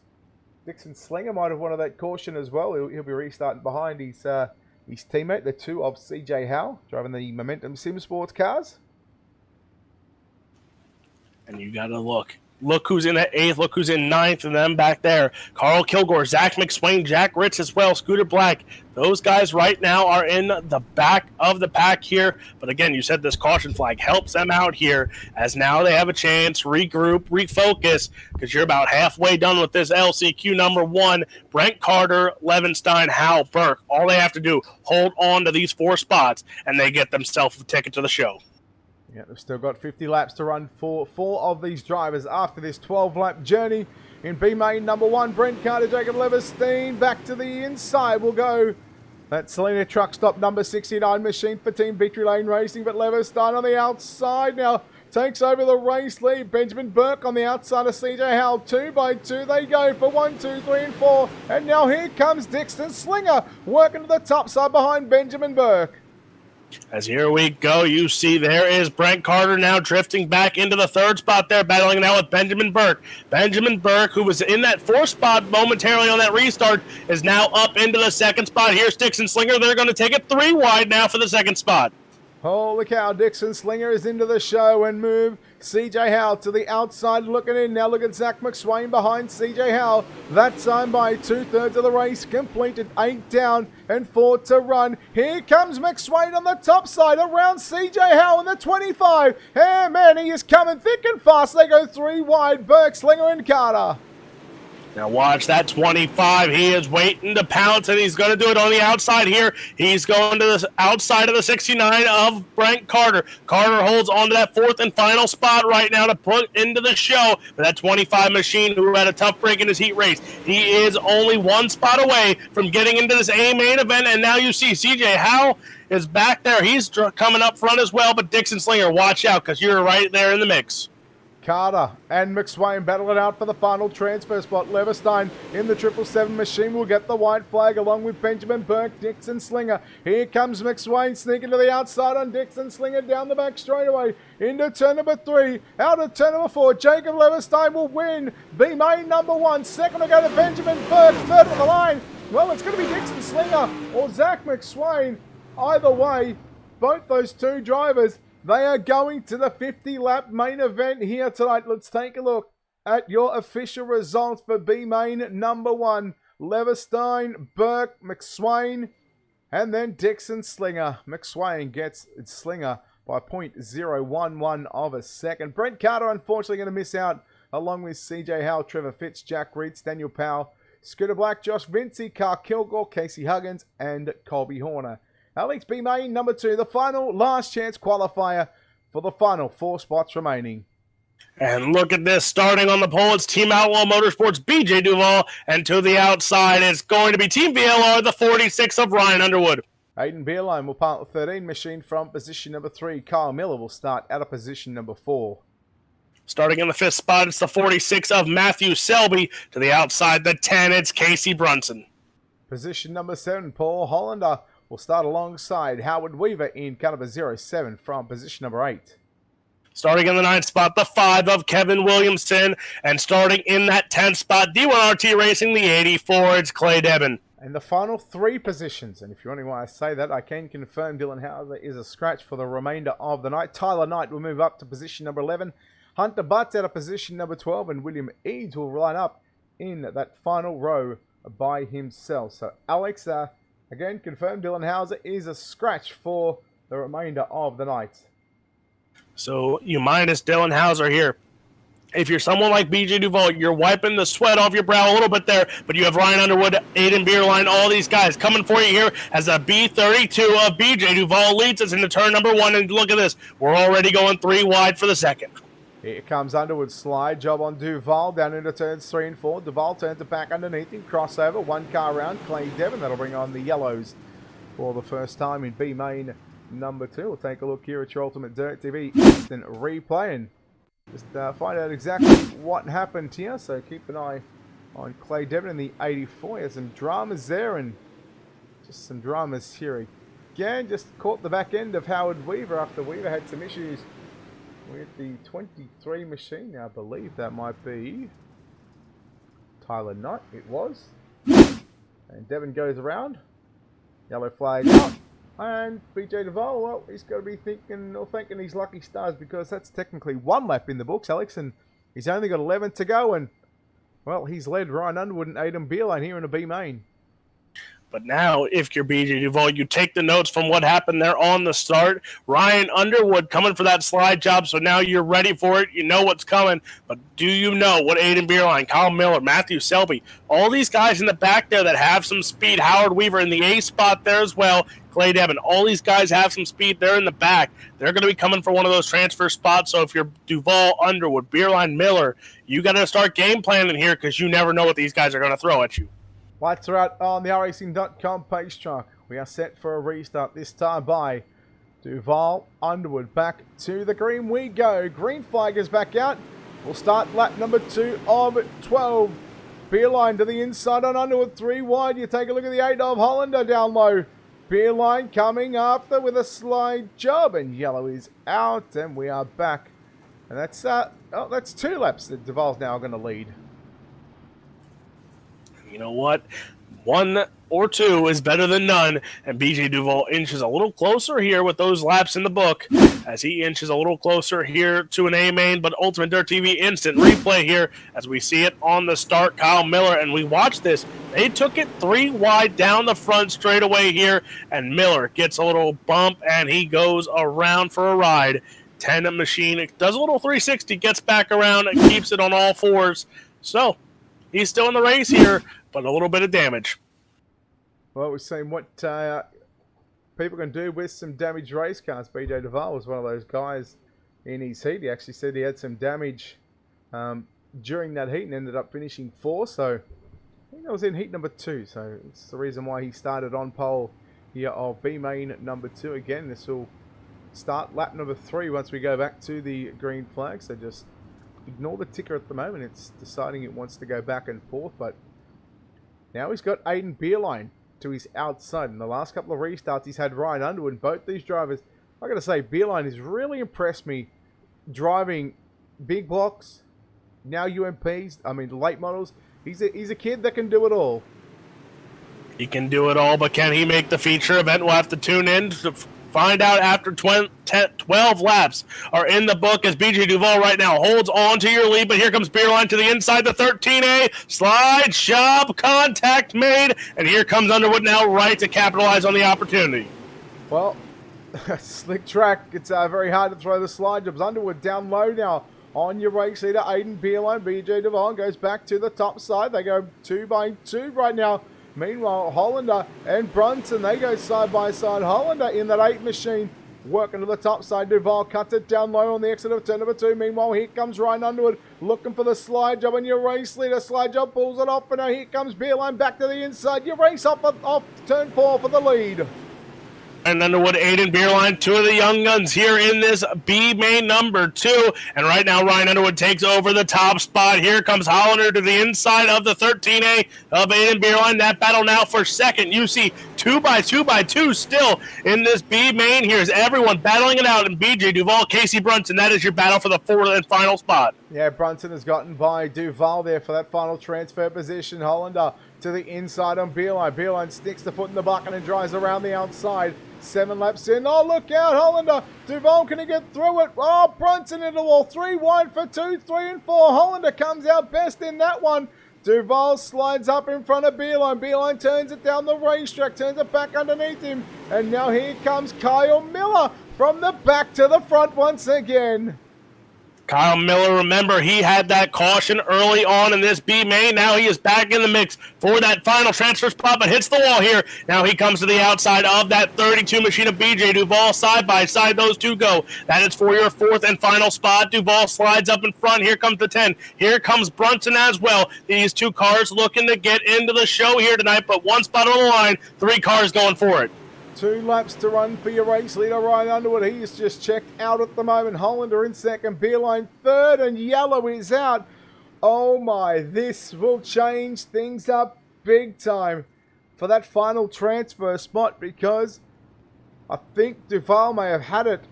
Dixon Slinger might have wanted that caution as well. He'll be restarting behind his teammate, the 2 of CJ Howe, driving the Momentum Sim Sports cars. And you got to look. Look who's in at 8th. Look who's in 9th. And then back there, Carl Kilgore, Zach McSwain, Jack Ritz as well, Scooter Black. Those guys right now are in the back of the pack here. But again, you said this caution flag helps them out here, as now they have a chance, regroup, refocus, because you're about halfway done with this LCQ number 1. Brent Carter, Levenstein, Hal, Burke. All they have to do, hold on to these 4 spots, and they get themselves a ticket to the show. Yeah, they've still got 50 laps to run for 4 of these drivers after this 12-lap journey. In B main number 1, Brent Carter, Jacob Leverstein. Back to the inside will go that Selena truck stop number 69 machine for Team Victory Lane Racing. But Leverstein on the outside now takes over the race lead. Benjamin Burke on the outside of CJ Howell. 2 by 2 they go for 1, 2, 3, and 4. And now here comes Dixon Slinger working to the top side behind Benjamin Burke. As here we go, you see there is Brent Carter now drifting back into the 3rd spot there, battling now with Benjamin Burke. Benjamin Burke, who was in that 4th spot momentarily on that restart, is now up into the 2nd spot. Here's Dixon Slinger. They're going to take it 3 wide now for the 2nd spot. Holy cow, Dixon Slinger is into the show and move CJ Howell to the outside looking in. Now look at Zach McSwain behind CJ Howell. That time by 2/3 of the race completed. 8 down and 4 to run. Here comes McSwain on the top side around CJ Howell in the 25. Hey man, he is coming thick and fast. They go 3 wide. Burke, Slinger, and Carter. Now watch that 25. He is waiting to pounce, and he's going to do it on the outside here. He's going to the outside of the 69 of Brent Carter. Carter holds on to that 4th and final spot right now to put into the show. But that 25 machine, who had a tough break in his heat race, he is only 1 spot away from getting into this A main event. And now you see CJ Howe is back there. He's coming up front as well. But Dixon Slinger, watch out, because you're right there in the mix. Carter and McSwain battle it out for the final transfer spot. Leverstein in the 777 machine will get the white flag along with Benjamin Burke, Dixon Slinger. Here comes McSwain sneaking to the outside on Dixon Slinger down the back straightaway into turn number 3. Out of turn number 4, Jacob Leverstein will win. B main number 1. Second will go to Benjamin Burke. Third on the line. Well, it's going to be Dixon Slinger or Zach McSwain. Either way, both those 2 drivers, they are going to the 50-lap main event here tonight. Let's take a look at your official results for B main number 1. Leverstein, Burke, McSwain, and then Dixon Slinger. McSwain gets Slinger by 0.011 of a second. Brent Carter, unfortunately, going to miss out along with CJ Howell, Trevor Fitz, Jack Reitz, Daniel Powell, Scooter Black, Josh Vincey, Carl Kilgore, Casey Huggins, and Colby Horner. Alex, B main number 2, the final last chance qualifier for the final 4 spots remaining. And look at this, starting on the pole, it's Team Outlaw Motorsports, BJ Duval, and to the outside, it's going to be Team VLR, the 46 of Ryan Underwood. Aiden Beerline will part the 13 machine from position number 3. Kyle Miller will start out of position number 4. Starting in the 5th spot, it's the 46 of Matthew Selby. To the outside, the 10, it's Casey Brunson. Position number 7, Paul Hollander will start alongside Howard Weaver in car number 07 from position number 8. Starting in the 9th spot, the 5 of Kevin Williamson. And starting in that 10th spot, D1RT Racing, the 84, it's Clay Devon. And the final 3 positions, and if you're wondering why I say that, I can confirm Dylan Hauser is a scratch for the remainder of the night. Tyler Knight will move up to position number 11. Hunter Butts out of position number 12, and William Eads will line up in that final row by himself. So Alex, again, confirmed Dylan Hauser is a scratch for the remainder of the night. So you minus Dylan Hauser here. If you're someone like BJ Duval, you're wiping the sweat off your brow a little bit there, but you have Ryan Underwood, Aiden Beerline, all these guys coming for you here as a B32 of BJ Duval leads us into turn number 1, and look at this. We're already going 3 wide for the second. Here comes Underwood, slide job on Duval, down into turns 3 and 4. Duval turns it back underneath him, crossover, 1 car round, Clay Devon, that'll bring on the yellows for the first time in B main number 2. We'll take a look here at your UltimateDirtTV instant replay and just find out exactly what happened here. So keep an eye on Clay Devon in the 84. There's some dramas there and just some dramas here again. Just caught the back end of Howard Weaver after Weaver had some issues with the 23 machine. I believe that might be Tyler Knight. It was. And Devon goes around. Yellow flag out. And BJ Duval, well, he's got to be thinking or thanking his lucky stars because that's technically 1 lap in the books, Alex, and he's only got 11 to go. And, well, he's led Ryan Underwood and Aiden Beerline here in a B main. But now, if you're BJ Duval, you take the notes from what happened there on the start. Ryan Underwood coming for that slide job, so now you're ready for it. You know what's coming. But do you know what Aiden Beerline, Kyle Miller, Matthew Selby, all these guys in the back there that have some speed, Howard Weaver in the A spot there as well, Clay Devon, all these guys have some speed there in the back. They're going to be coming for one of those transfer spots. So if you're Duval, Underwood, Beerline, Miller, you got to start game planning here because you never know what these guys are going to throw at you. Lights are out on the iRacing.com page track. We are set for a restart, this time by Duval. Underwood back to the green we go. Green flag is back out. We'll start lap number 2 of 12. Beerline to the inside on Underwood, 3 wide. You take a look at the 8 of Hollander down low. Beerline coming after with a slide job, and yellow is out, and we are back. And that's 2 laps that Duval's now going to lead. You know what? 1 or 2 is better than none, and BJ Duval inches a little closer here with those laps in the book as he inches a little closer here to an A main, but UltimateDirtTV instant replay here as we see it on the start. Kyle Miller, and we watch this. They took it 3 wide down the front straightaway here, and Miller gets a little bump, and he goes around for a ride. 10 machine, it does a little 360, gets back around, and keeps it on all 4s. So, he's still in the race here, but a little bit of damage. Well, we're seeing what people can do with some damaged race cars. BJ Duval was one of those guys in his heat. He actually said he had some damage during that heat and ended up finishing 4. So I think that was in heat number 2. So it's the reason why he started on pole here of B main number 2. Again, this will start lap number 3 once we go back to the green flag. So just ignore the ticker at the moment. It's deciding it wants to go back and forth. But now he's got Aiden Beerline to his outside. In the last couple of restarts, he's had Ryan Underwood. Both these drivers, I got to say, Beerline has really impressed me driving big blocks, now UMPs, I mean late models. He's a kid that can do it all. He can do it all, but can he make the feature event? We'll have to tune in to find out after 12 laps are in the book as BJ Duval right now holds on to your lead, but here comes Beerline to the inside, the 13A, slide, shove, contact made, and here comes Underwood now right to capitalize on the opportunity. Well, slick track. It's very hard to throw the slide jobs. Underwood down low now on your race leader, Aiden Beerline. BJ Duval goes back to the top side. They go 2 by 2 right now. Meanwhile, Hollander and Brunson, they go side by side. Hollander in that 8 machine, working to the top side. Duval cuts it down low on the exit of turn number 2. Meanwhile, here comes Ryan Underwood looking for the slide job, and your race leader, slide job, pulls it off, and now here comes Beerline back to the inside. Your race off turn 4 for the lead. And Underwood, Aiden Beerline, two of the young guns here in this B main number 2. And right now, Ryan Underwood takes over the top spot. Here comes Hollander to the inside of the 13A of Aiden Beerline. That battle now for second. You see 2 by 2 by 2 still in this B main. Here's everyone battling it out in BJ Duval, Casey Brunson. That is your battle for the fourth and final spot. Yeah, Brunson has gotten by Duval there for that final transfer position. Hollander to the inside on Beerline. Beerline sticks the foot in the bucket and drives around the outside. 7 laps in. Oh, look out, Hollander. Duval, can he get through it? Oh, Brunson into the wall. 3 wide for 2, 3 and 4. Hollander comes out best in that one. Duval slides up in front of Beerline. Beerline turns it down the racetrack, turns it back underneath him. And now here comes Kyle Miller from the back to the front once again. Kyle Miller, remember, he had that caution early on in this B main. Now he is back in the mix for that final transfer spot, but hits the wall here. Now he comes to the outside of that 32 machine of BJ Duval. Side by side, those two go. That is for your fourth and final spot. Duval slides up in front. Here comes the 10. Here comes Brunson as well. These two cars looking to get into the show here tonight, but one spot on the line, 3 cars going for it. 2 laps to run for your race leader, Ryan Underwood. He's just checked out at the moment. Hollander in second, Beerline third, and Yellow is out. Oh my, this will change things up big time for that final transfer spot, because I think Duval may have had it,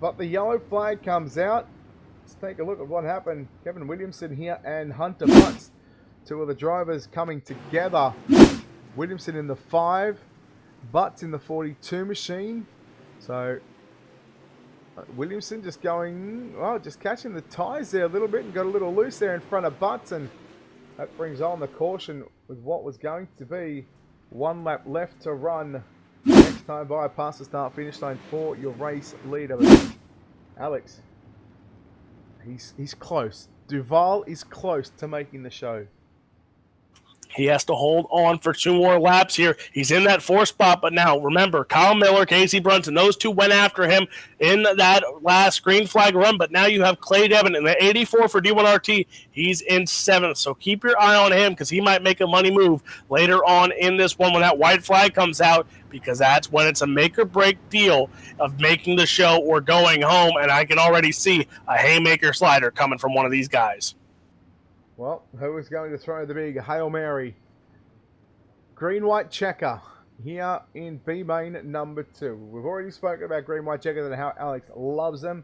but the yellow flag comes out. Let's take a look at what happened. Kevin Williamson here and Hunter Butts, 2 of the drivers coming together. Williamson in the 5. Butts in the 42 machine. So Williamson just going, well, just catching the tyres there a little bit and got a little loose there in front of Butts, and that brings on the caution with what was going to be 1 lap left to run. Next time by past the start finish line for your race leader. Alex, he's close. Duval is close to making the show. He has to hold on for 2 more laps here. He's in that 4th spot, but now remember, Kyle Miller, Casey Brunson, those 2 went after him in that last green flag run, but now you have Clay Devon in the 84 for D1RT. He's in 7th, so keep your eye on him because he might make a money move later on in this one when that white flag comes out, because that's when it's a make-or-break deal of making the show or going home, and I can already see a haymaker slider coming from one of these guys. Well, who is going to throw the big Hail Mary? Green-white checker here in B main number 2. We've already spoken about green-white checkers and how Alex loves them.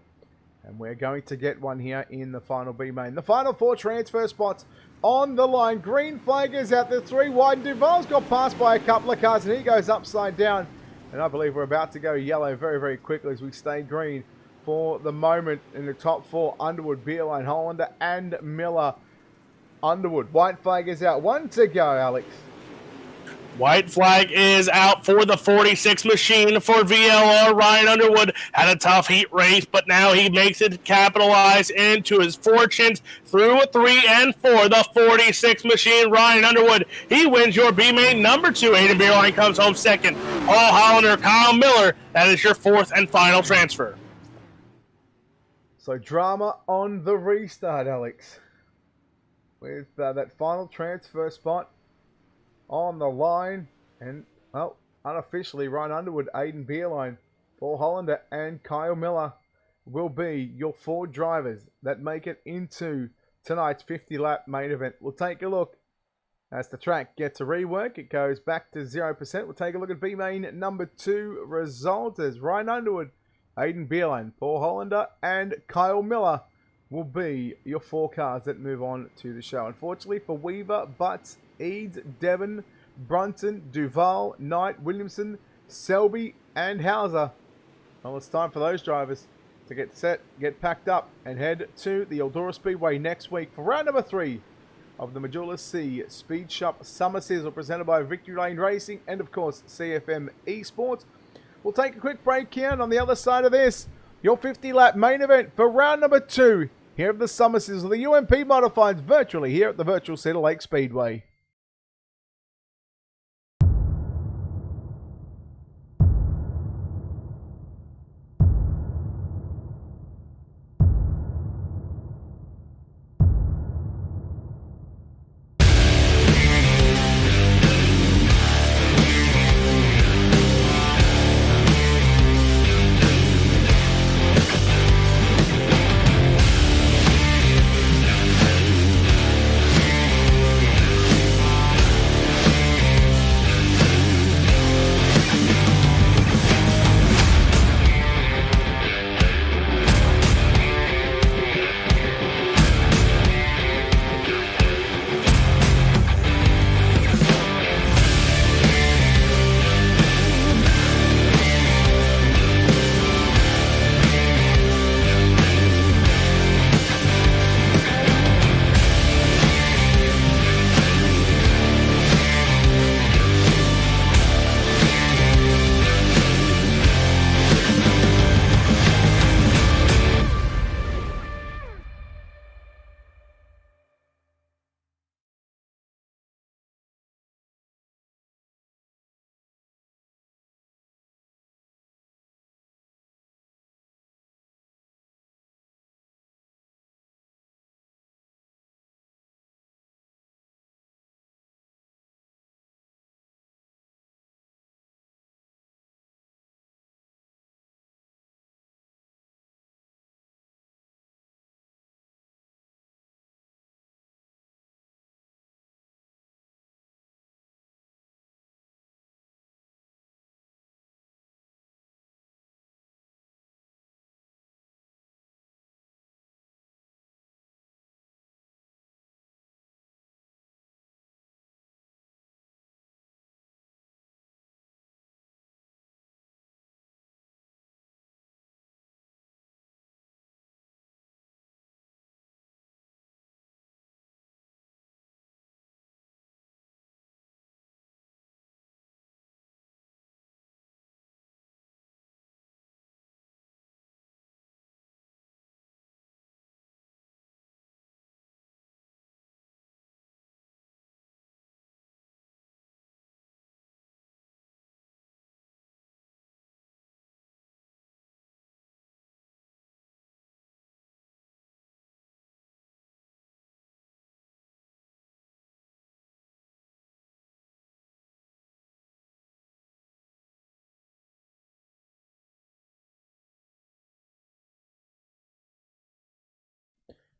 And we're going to get one here in the final B main. The final 4 transfer spots on the line. Green flag is out there, 3 wide. And Duval's got passed by a couple of cars and he goes upside down. And I believe we're about to go yellow very, very quickly as we stay green for the moment in the top 4. Underwood, Beerline, Hollander and Miller. Underwood, white flag is out. 1 to go, Alex. White flag is out for the 46 machine for VLR. Ryan Underwood had a tough heat race, but now he makes it capitalize into his fortunes through 3 and 4. The 46 machine, Ryan Underwood, he wins your B main number 2. Aiden Beerline comes home second. Paul Hollander, Kyle Miller, that is your 4th and final transfer. So drama on the restart, Alex, with that final transfer spot on the line. And, well, unofficially, Ryan Underwood, Aiden Beerline, Paul Hollander and Kyle Miller will be your 4 drivers that make it into tonight's 50-lap main event. We'll take a look as the track gets a rework. It goes back to 0%. We'll take a look at B main number 2 results as Ryan Underwood, Aiden Beerline, Paul Hollander and Kyle Miller will be your 4 cars that move on to the show. Unfortunately for Weaver, Butts, Eads, Devon, Brunson, Duval, Knight, Williamson, Selby and Hauser, well, it's time for those drivers to get set, get packed up and head to the Eldora Speedway next week for round number 3 of the Matjoulis-Seay Speed Shop Summer Sizzle presented by Victory Lane Racing and of course CFM Esports. We'll take a quick break here, and on the other side of this, your 50-lap main event for round number 2 here at the Summer Sizzle, the UMP Modifieds virtually here at the virtual Cedar Lake Speedway.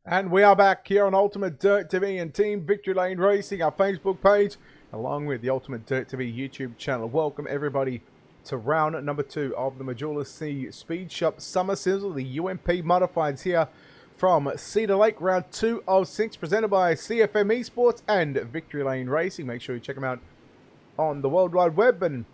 And we are back here on Ultimate Dirt TV and Team Victory Lane Racing, our Facebook page, along with the Ultimate Dirt TV YouTube channel. Welcome everybody to round number 2 of the Matjoulis-Seay Speed Shop Summer Sizzle, the UMP Modifieds here from Cedar Lake, round 2 of 6, presented by CFM Esports and Victory Lane Racing. Make sure you check them out on the World Wide Web and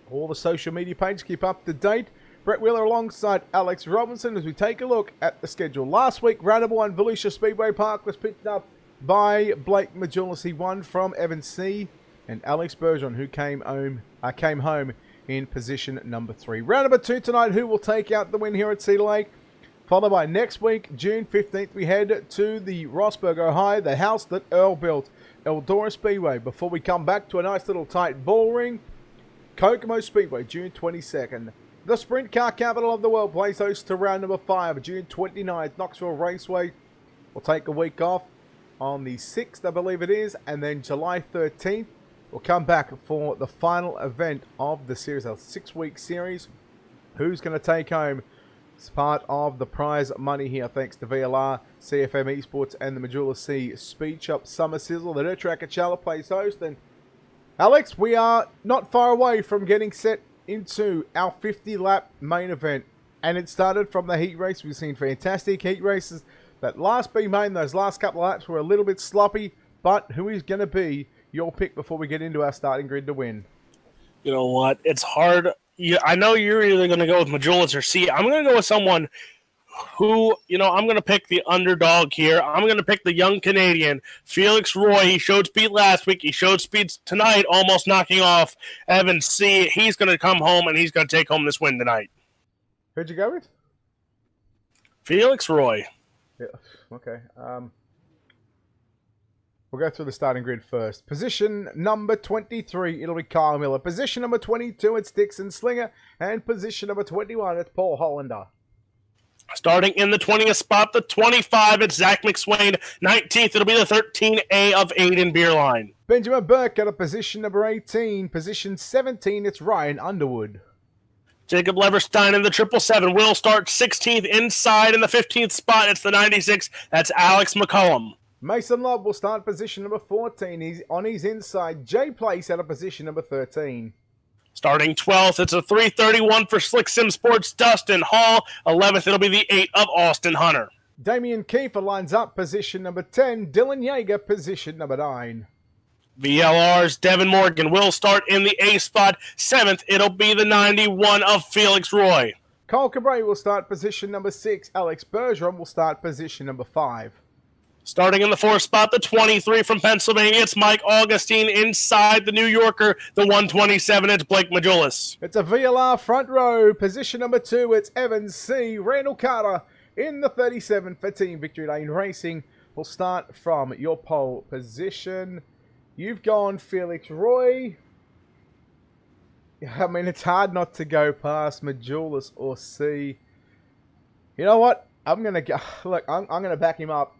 all the social media pages. Keep up to date. Brett Wheeler alongside Alex Robinson as we take a look at the schedule. Last week, round number 1, Volusia Speedway Park was picked up by Blake Matjoulis. He won from Evan C. and Alex Bergeron, who came home in position number 3. Round number 2 tonight, who will take out the win here at Cedar Lake? Followed by next week, June 15th, we head to the Rossburg, Ohio, the house that Earl built, Eldora Speedway, before we come back to a nice little tight ball ring. Kokomo Speedway, June 22nd. The Sprint Car Capital of the World plays host to round number 5, June 29th, Knoxville Raceway. We'll take a week off on the 6th, I believe it is, and then July 13th, we'll come back for the final event of the series, our 6-week series. Who's going to take home as part of the prize money here, thanks to VLR, CFM Esports, and the Matjoulis-Seay Speed Shop Summer Sizzle. The Dirt Track at Charlotte plays host, and Alex, we are not far away from getting set into our 50-lap main event, and it started from the heat race. We've seen fantastic heat races. That last B main, those last couple of laps were a little bit sloppy, but who is going to be your pick before we get into our starting grid to win? You know what? It's hard. I know you're either going to go with Matjoulis or C. I'm going to go with someone who, I'm going to pick the underdog here. I'm going to pick the young Canadian, Felix Roy. He showed speed last week. He showed speed tonight, almost knocking off Evan C. He's going to come home, and he's going to take home this win tonight. Who'd you go with? Felix Roy. Yeah, okay. We'll go through the starting grid first. Position number 23, it'll be Kyle Miller. Position number 22, it's Dixon Slinger. And position number 21, it's Paul Hollander. Starting in the 20th spot, the 25, it's Zach McSwain. 19th, it'll be the 13A of Aiden Beerline. Benjamin Burke at a position number 18. Position 17, it's Ryan Underwood. Jacob Leverstein in the 777 will start 16th inside. In the 15th spot, it's the 96, that's Alex McCullum. Mason Lobb will start position number 14. He's on his inside. Jay Place at a position number 13. Starting 12th, it's a 331 for Slick Sim Sports, Dustin Hall. 11th, it'll be the 8 of Austin Hunter. Damian Kiefer lines up position number 10. Dylan Yeager, position number 9. VLR's Devin Morgan will start in the A spot. 7th, it'll be the 91 of Felix Roy. Cole Cabray will start position number 6. Alex Bergeron will start position number 5. Starting in the 4th spot, the 23 from Pennsylvania, it's Mike Augustine. Inside the New Yorker, the 127, it's Blake Matjoulis. It's a VLR front row. Position number 2, it's Evan C. Randall Carter in the 37 for Team Victory Lane Racing. We'll start from your pole position. You've gone Felix Roy. I mean, it's hard not to go past Matjoulis or C. You know what? I'm going to go. Look, I'm going to back him up.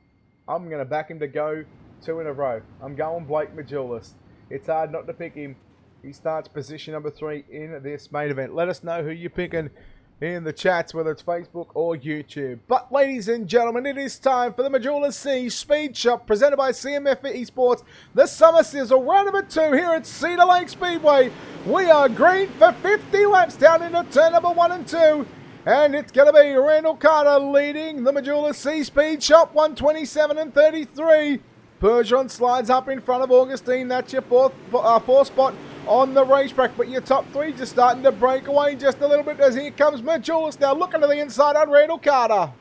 I'm going to back him to go 2 in a row. I'm going Blake Matjoulis. It's hard not to pick him. He starts position number 3 in this main event. Let us know who you're picking in the chats, whether it's Facebook or YouTube. But ladies and gentlemen, it is time for the Matjoulis-Seay Speed Shop presented by CMF Esports. The Summer Sizzle, round number 2 here at Cedar Lake Speedway. We are green for 50 laps down into turn number 1 and 2. And it's going to be Randall Carter leading the Matjoulis-Seay Speed Shop, 127 and 33. Bergeron slides up in front of Augustine. That's your fourth spot on the racetrack. But your top 3 just starting to break away just a little bit as here comes Matjoulis now looking to the inside on Randall Carter.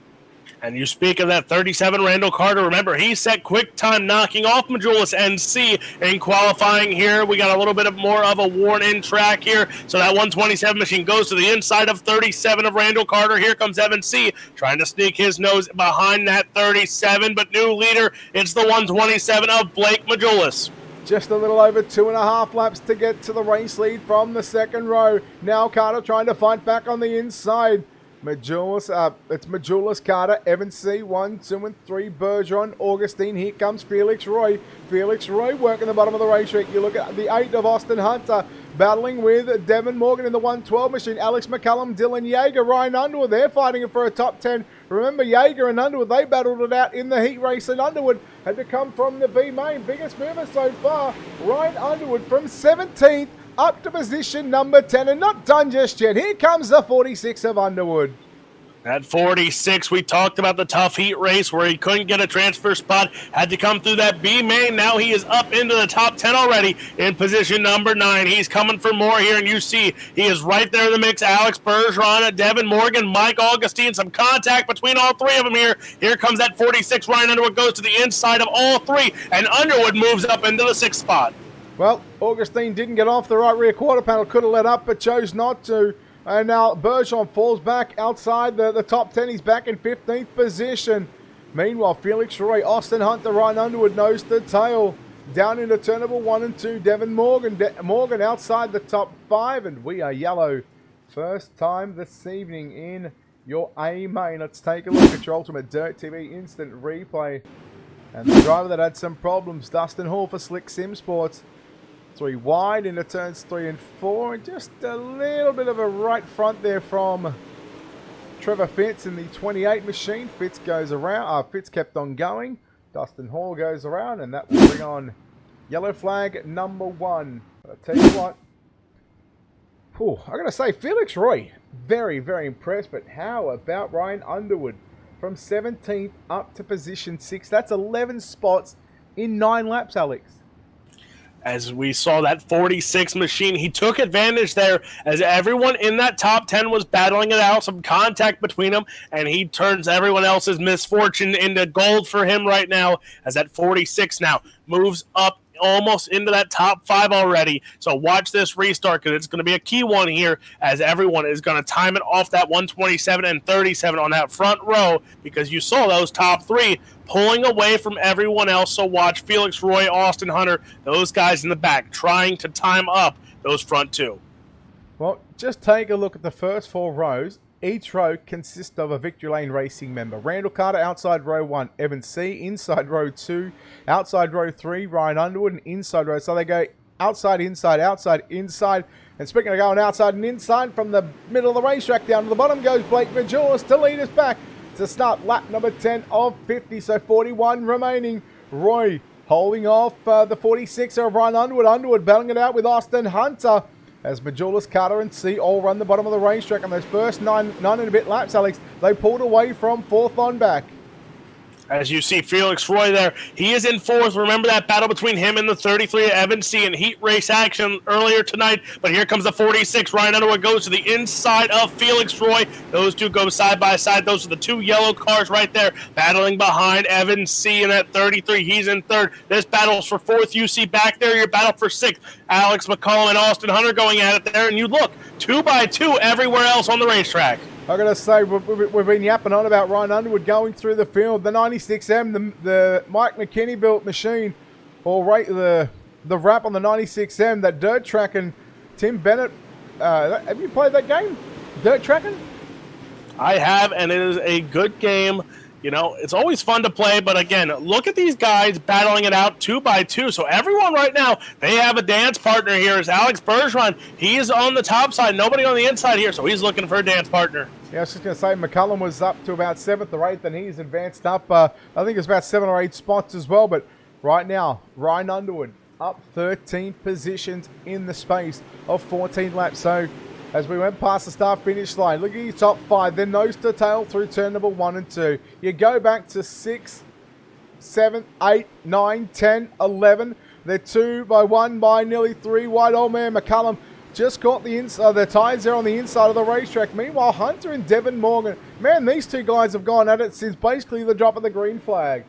And you speak of that 37 Randall Carter. Remember, he set quick time knocking off Matjoulis and C in qualifying here. We got a little bit more of a worn-in track here. So that 127 machine goes to the inside of 37 of Randall Carter. Here comes Evan C trying to sneak his nose behind that 37. But new leader, it's the 127 of Blake Matjoulis. Just a little over 2.5 laps to get to the race lead from the second row. Now Carter trying to fight back on the inside. Matjoulis, it's Matjoulis, Carter, Evan C, 1, 2, and 3, Bergeron, Augustine. Here comes Felix Roy. Felix Roy working the bottom of the racetrack. You look at the 8 of Austin Hunter. battling with Devin Morgan in the 112 machine. Alex McCullum, Dylan Yeager, Ryan Underwood. They're fighting it for a top 10. Remember, Yeager and Underwood, they battled it out in the heat race, and Underwood had to come from the B main. Biggest mover so far, Ryan Underwood from 17th up to position number 10, and not done just yet. Here comes the 46 of Underwood. At 46, we talked about the tough heat race where he couldn't get a transfer spot, had to come through that B main. Now he is up into the top 10 already in position number 9. He's coming for more here, and you see he is right there in the mix. Alex Bergeron, Devin Morgan, Mike Augustine, some contact between all three of them here. Here comes that 46. Ryan Underwood goes to the inside of all three, and Underwood moves up into the 6th spot. Well, Augustine didn't get off the right rear quarter panel, could have let up, but chose not to. And now Bergeron falls back outside the top 10. He's back in 15th position. Meanwhile, Felix Roy, Austin Hunter, Ryan Underwood, nose to tail. Down into turn number 1 and 2. Devin Morgan. Morgan outside the top 5. And we are yellow. First time this evening in your A main. Let's take a look at your UltimateDirtTV instant replay. And the driver that had some problems, Dustin Hall for Slick Sim Sports. 3 wide into turns 3 and 4, and just a little bit of a right front there from Trevor Fitz in the 28 machine. Fitz goes around. Fitz kept on going. Dustin Hall goes around, and that will bring on yellow flag number 1. But I tell you what, I gotta say, Felix Roy, very, very impressed. But how about Ryan Underwood from 17th up to position 6? That's 11 spots in 9 laps, Alex. As we saw that 46 machine, he took advantage there as everyone in that top 10 was battling it out, some contact between them, and he turns everyone else's misfortune into gold for him right now, as that 46 now moves up almost into that top 5 already. So watch this restart, because it's going to be a key one here, as everyone is going to time it off that 127 and 37 on that front row, because you saw those top 3 pulling away from everyone else. So watch Felix Roy, Austin Hunter, those guys in the back trying to time up those front 2. Well, just take a look at the first 4 rows. Each row consists of a Victory Lane Racing member. Randall Carter outside row 1, Evan C inside row 2, outside row 3, Ryan Underwood, and inside row. So they go outside, inside, outside, inside. And speaking of going outside and inside, from the middle of the racetrack down to the bottom goes Blake Matjoulis to lead us back to start lap number 10 of 50. So 41 remaining. Roy holding off the 46 of Ryan Underwood. Underwood battling it out with Austin Hunter, as Matjoulis, Carter, and C all run the bottom of the racetrack. On those first nine and a bit laps, Alex, they pulled away from 4th on back. As you see Felix Roy there, he is in 4th. Remember that battle between him and the 33 Evan C in heat race action earlier tonight. But here comes the 46. Ryan Underwood goes to the inside of Felix Roy. Those two go side by side. Those are the 2 yellow cars right there, battling behind Evan C in that 33. He's in 3rd. This battle is for 4th. You see back there your battle for 6th. Alex McCollum and Austin Hunter going at it there. And you look, 2 by 2 everywhere else on the racetrack. I'm going to say we've been yapping on about Ryan Underwood going through the field. The 96M, the Mike McKinney built machine, or the wrap on the 96M, that dirt tracking. Tim Bennett, have you played that game? Dirt tracking? I have, and it is a good game. You know, it's always fun to play, but again, look at these guys battling it out 2 by 2. So everyone right now, they have a dance partner here. Is Alex Bergeron. He is on the top side. Nobody on the inside here, so he's looking for a dance partner. Yeah, I was just going to say, McCullum was up to about 7th or 8th, and he's advanced up, I think it's about 7 or 8 spots as well. But right now, Ryan Underwood up 13 positions in the space of 14 laps. So as we went past the start-finish line, look at your top 5, then nose to tail through turn number 1 and 2. You go back to 6, 7, 8, 9, 10, 11. They're 2 by 1 by nearly 3 wide. Old man McCullum just caught the inside, the tires there on the inside of the racetrack. Meanwhile, Hunter and Devin Morgan, man, these 2 guys have gone at it since basically the drop of the green flag.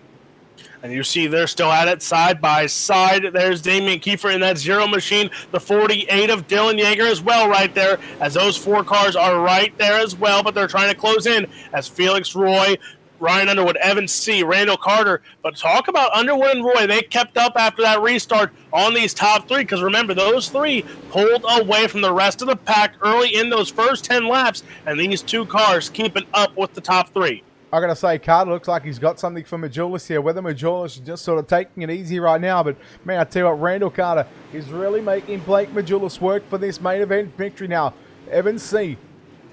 And you see they're still at it side by side. There's Damian Kiefer in that 0 machine. The 48 of Dylan Yeager as well right there, as those 4 cars are right there as well, but they're trying to close in as Felix Roy, Ryan Underwood, Evan C., Randall Carter. But talk about Underwood and Roy. They kept up after that restart on these top 3, because remember, those 3 pulled away from the rest of the pack early in those first 10 laps, and these 2 cars keeping up with the top 3. I gotta say, Carter looks like he's got something for Matjoulis here. Whether Matjoulis is just sort of taking it easy right now, but man, I tell you what, Randall Carter is really making Blake Matjoulis work for this main event victory now. Evan C.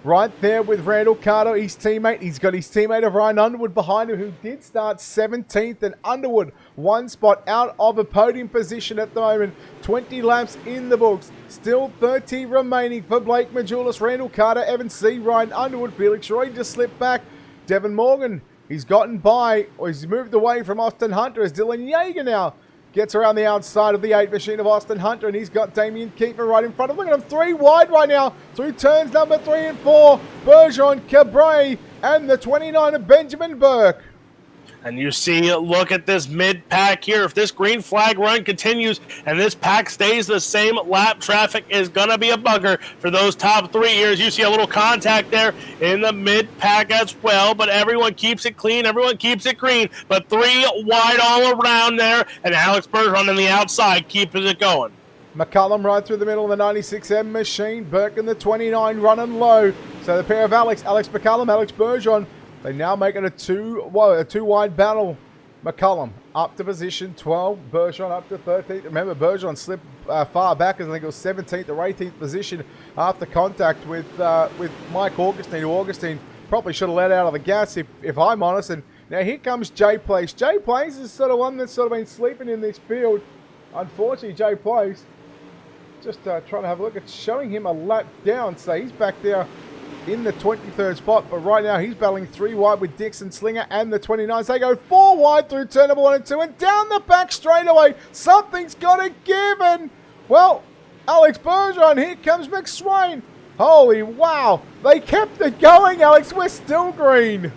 right there with Randall Carter, his teammate. He's got his teammate of Ryan Underwood behind him, who did start 17th, and Underwood one spot out of a podium position at the moment. 20 laps in the books. Still 30 remaining for Blake Matjoulis, Randall Carter, Evan C., Ryan Underwood, Felix Roy just slipped back. Devin Morgan, he's gotten by, or he's moved away from Austin Hunter as Dylan Yeager now gets around the outside of the 8 machine of Austin Hunter, and he's got Damien Kiefer right in front of him. Look at him, 3 wide right now through turns number 3 and 4. Bergeron, Cabrera, and the 29 of Benjamin Burke. And you see, look at this mid-pack here. If this green flag run continues and this pack stays the same, lap traffic is going to be a bugger for those top 3 here. You see a little contact there in the mid-pack as well, but everyone keeps it clean. Everyone keeps it green, but 3 wide all around there, and Alex Bergeron on the outside keeping it going. McCullum right through the middle of the 96M machine. Burke in the 29 running low. So the pair of Alex McCullum, Alex Bergeron, they now make it a two wide battle. McCullum up to position 12. Bergeron up to 13th. Remember, Bergeron slipped far back, as I think it was 17th or 18th position after contact with Mike Augustine, who Augustine probably should have let out of the gas, if I'm honest. And now here comes Jay Place. Jay Place is sort of one that's sort of been sleeping in this field. Unfortunately, Jay Place, just trying to have a look at showing him a lap down. So he's back there in the 23rd spot, but right now he's battling 3 wide with Dixon Slinger and the 29s. They go 4 wide through turn number 1 and 2, and down the back straightaway. Something's got to give, and well, Alex Bergeron, here comes McSwain. Holy wow, they kept it going, Alex. We're still green.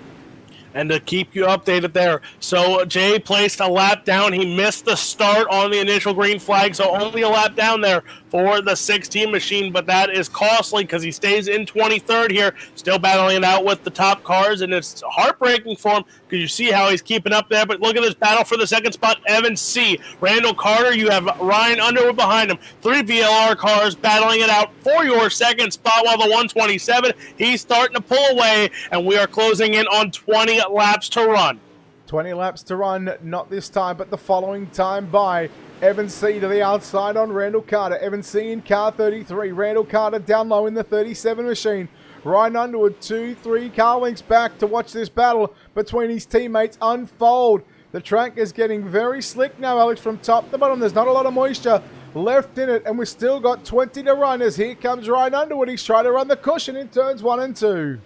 And to keep you updated there, so Jay placed a lap down. He missed the start on the initial green flag, so only a lap down there for the 16 machine, but that is costly because he stays in 23rd here, still battling it out with the top cars, and it's heartbreaking for him because you see how he's keeping up there. But look at this battle for the second spot. Evan C., Randall Carter, you have Ryan Underwood behind him. 3 VLR cars battling it out for your second spot, while the 127, he's starting to pull away, and we are closing in on 20 laps to run. 20 laps to run, not this time, but the following time by Evan C. to the outside on Randall Carter. Evan C. in car 33. Randall Carter down low in the 37 machine. Ryan Underwood 2-3 car lengths back to watch this battle between his teammates unfold. The track is getting very slick now, Alex, from top to bottom. There's not a lot of moisture left in it, and we've still got 20 to run as here comes Ryan Underwood. He's trying to run the cushion in turns 1 and 2.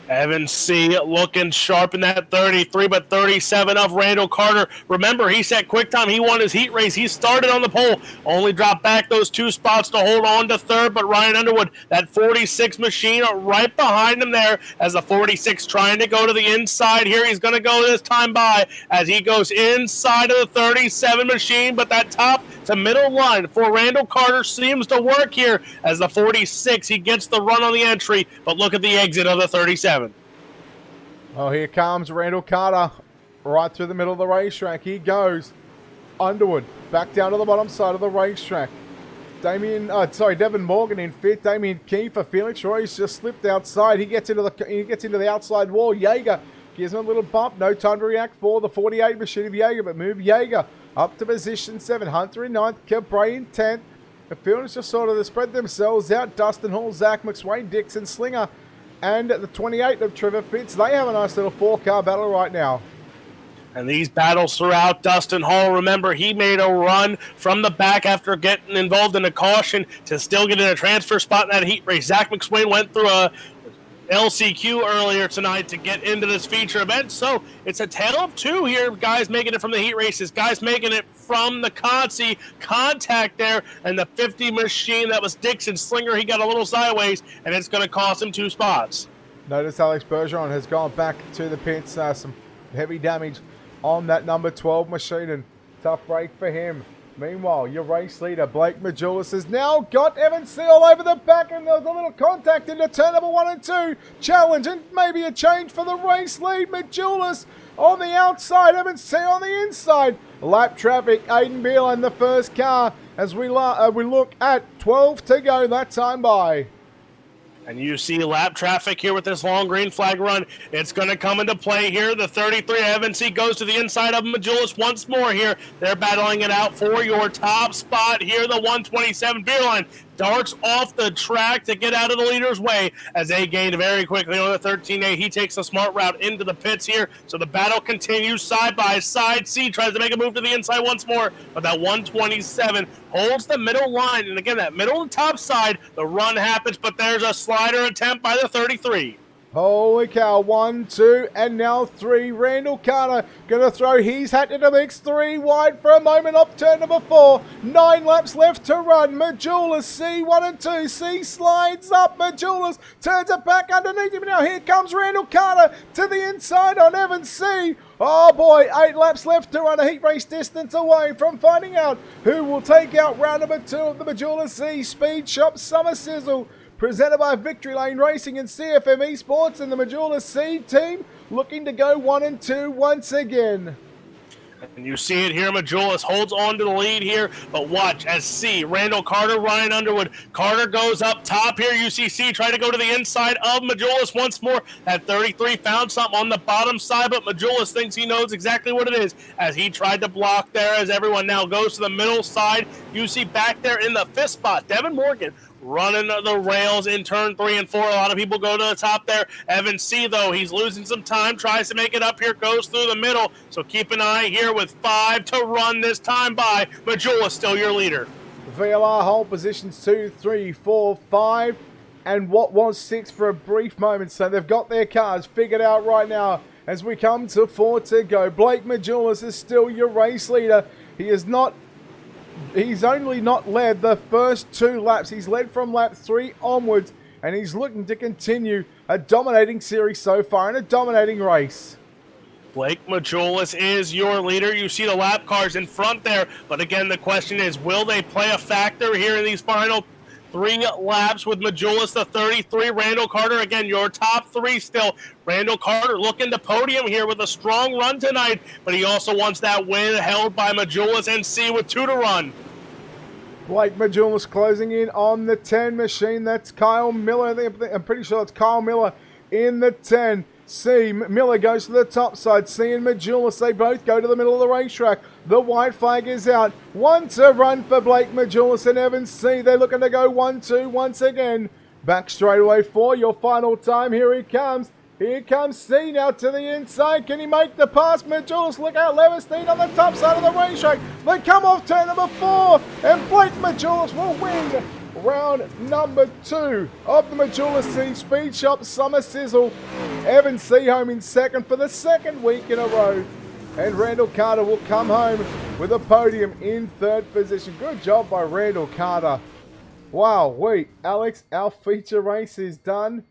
Evan C. looking sharp in that 33, but 37 of Randall Carter. Remember, he set quick time. He won his heat race. He started on the pole, only dropped back those 2 spots to hold on to 3rd, but Ryan Underwood, that 46 machine right behind him there as the 46 trying to go to the inside here. He's going to go this time by as he goes inside of the 37 machine, but that top to middle line for Randall Carter seems to work here as the 46, he gets the run on the entry, but look at the exit of the 37. Oh, here comes Randall Carter right through the middle of the racetrack. He goes. Underwood back down to the bottom side of the racetrack. Devin Morgan in 5th. Damien Kiefer. Felix Roy's just slipped outside. He gets into the outside wall. Yeager gives him a little bump. No time to react for the 48 machine of Yeager, but move Yeager up to position 7. Hunter in 9th. Cabrera in 10th. The field is just sort of spread themselves out. Dustin Hall, Zach McSwain, Dixon Slinger, and the 28 of Trevor Fitz. They have a nice little 4-car battle right now. And these battles throughout, Dustin Hall, remember, he made a run from the back after getting involved in a caution to still get in a transfer spot in that heat race. Zach McSwain went through a LCQ earlier tonight to get into this feature event. So it's a tale of 2 here. Guys making it from the heat races, guys making it from the Consi contact there, and the 50 machine, that was Dixon Slinger. He got a little sideways, and it's going to cost him 2 spots. Notice Alex Bergeron has gone back to the pits. Some heavy damage on that number 12 machine, and tough break for him. Meanwhile, your race leader, Blake Matjoulis, has now got Evan C. all over the back, and there's a little contact into turn number 1 and 2. Challenge, and maybe a change for the race lead. Matjoulis on the outside, Evan C. on the inside. Lap traffic, Aiden Beal in the first car as we look at 12 to go that time by. And you see lap traffic here with this long green flag run. It's going to come into play here. The 33 Evansy goes to the inside of Matjoulis once more here. They're battling it out for your top spot here. The 127 beer line darts off the track to get out of the leader's way as they gained very quickly on the 13A. He takes a smart route into the pits here. So the battle continues side by side. C tries to make a move to the inside once more, but that 127 holds the middle line. And again, that middle and top side, the run happens, but there's a slider attempt by the 33. Holy cow, 1, 2, and now 3. Randall Carter gonna throw his hat into the mix. 3 wide for a moment off turn number 4. 9 laps left to run. Matjoulis-Seay 1 and 2. C slides up. Matjoulis turns it back underneath him. Now here comes Randall Carter to the inside on Evansy. Oh boy, 8 laps left to run, a heat race distance away from finding out who will take out round number 2 of the Matjoulis-Seay Speed Shop Summer Sizzle. Presented by Victory Lane Racing and CFM Esports, and the Matjoulis-Seay team looking to go 1 and 2 once again. And you see it here. Matjoulis holds on to the lead here, but watch as C, Randall Carter, Ryan Underwood. Carter goes up top here. UCC trying to go to the inside of Matjoulis once more. That 33 found something on the bottom side, but Matjoulis thinks he knows exactly what it is as he tried to block there as everyone now goes to the middle side. You see back there in the 5th spot, Devin Morgan running the rails in turn 3 and 4. A lot of people go to the top there. Evan C, though, he's losing some time, tries to make it up here, goes through the middle. So keep an eye here with 5 to run this time by. Matjoulis still your leader. VLR hold positions 2, 3, 4, 5, and what was 6 for a brief moment. So they've got their cars figured out right now as we come to 4 to go. Blake Matjoulis is still your race leader. He's only not led the first 2 laps. He's led from lap 3 onwards, and he's looking to continue a dominating series so far in a dominating race. Blake Matjoulis is your leader. You see the lap cars in front there, but again, the question is, will they play a factor here in these final 3 laps with Matjoulis, the 33, Randall Carter, again, your top 3 still. Randall Carter looking to podium here with a strong run tonight, but he also wants that win held by Matjoulis and C with 2 to run. Blake Matjoulis closing in on the 10 machine. That's Kyle Miller. I'm pretty sure it's Kyle Miller in the 10. C, Miller goes to the top side. C and Matjoulis, they both go to the middle of the racetrack. The white flag is out. 1 to run for Blake Matjoulis and Evan C. They're looking to go 1-2 once again. Back straight away for your final time. Here he comes. Here comes C now to the inside. Can he make the pass? Matjoulis, look out. Leverstein on the top side of the racetrack. They come off turn number 4. And Blake Matjoulis will win round number 2 of the Matjoulis-Seay Speed Shop Summer Sizzle. Evan C home in second for the 2nd week in a row. And Randall Carter will come home with a podium in 3rd position. Good job by Randall Carter. Wow, Alex, our feature race is done.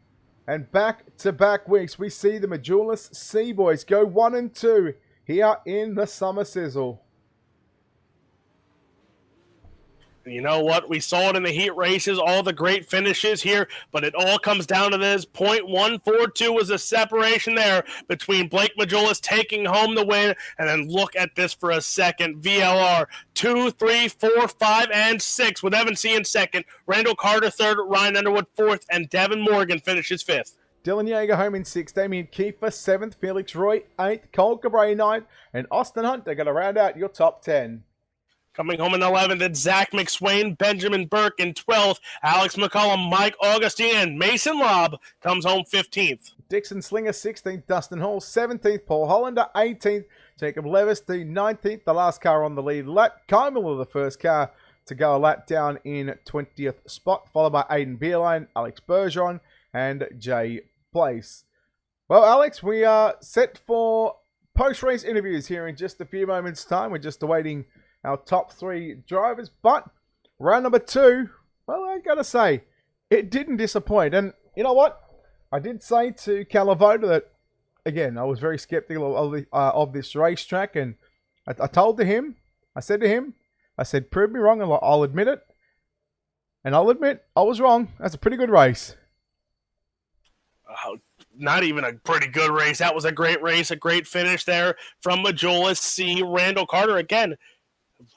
And back-to-back weeks, we see the Matjoulis-Seay boys go 1 and 2 here in the Summer Sizzle. You know what? We saw it in the heat races, all the great finishes here, but it all comes down to this. .142 was a separation there between Blake Matjoulis taking home the win, and then look at this for a second. VLR 2, 3, 4, 5, and 6 with Evan C in 2nd, Randall Carter 3rd, Ryan Underwood 4th, and Devin Morgan finishes 5th. Dylan Yeager home in 6th, Damien Kiefer 7th, Felix Roy 8th, Cole Cabray 9th, and Austin Hunt, they're going to round out your top 10. Coming home in 11th, it's Zach McSwain, Benjamin Burke in 12th, Alex McCollum, Mike Augustine, and Mason Lobb comes home 15th. Dixon Slinger 16th, Dustin Hall 17th, Paul Hollander 18th, Jacob Leverstein 19th, the last car on the lead lap. Kyle Miller, the first car to go a lap down in 20th spot, followed by Aiden Beerline, Alex Bergeron, and Jay Place. Well, Alex, we are set for post-race interviews here in just a few moments' time. We're just awaiting our top 3 drivers, but round number 2, well, I gotta say, it didn't disappoint. And you know what? I did say to Calavoda that, again, I was very skeptical of this racetrack, and I said to him, prove me wrong, and I'll admit it. And I'll admit, I was wrong. That's a pretty good race. Not even a pretty good race. That was a great race, a great finish there from Matjoulis-Seay. Randall Carter, again,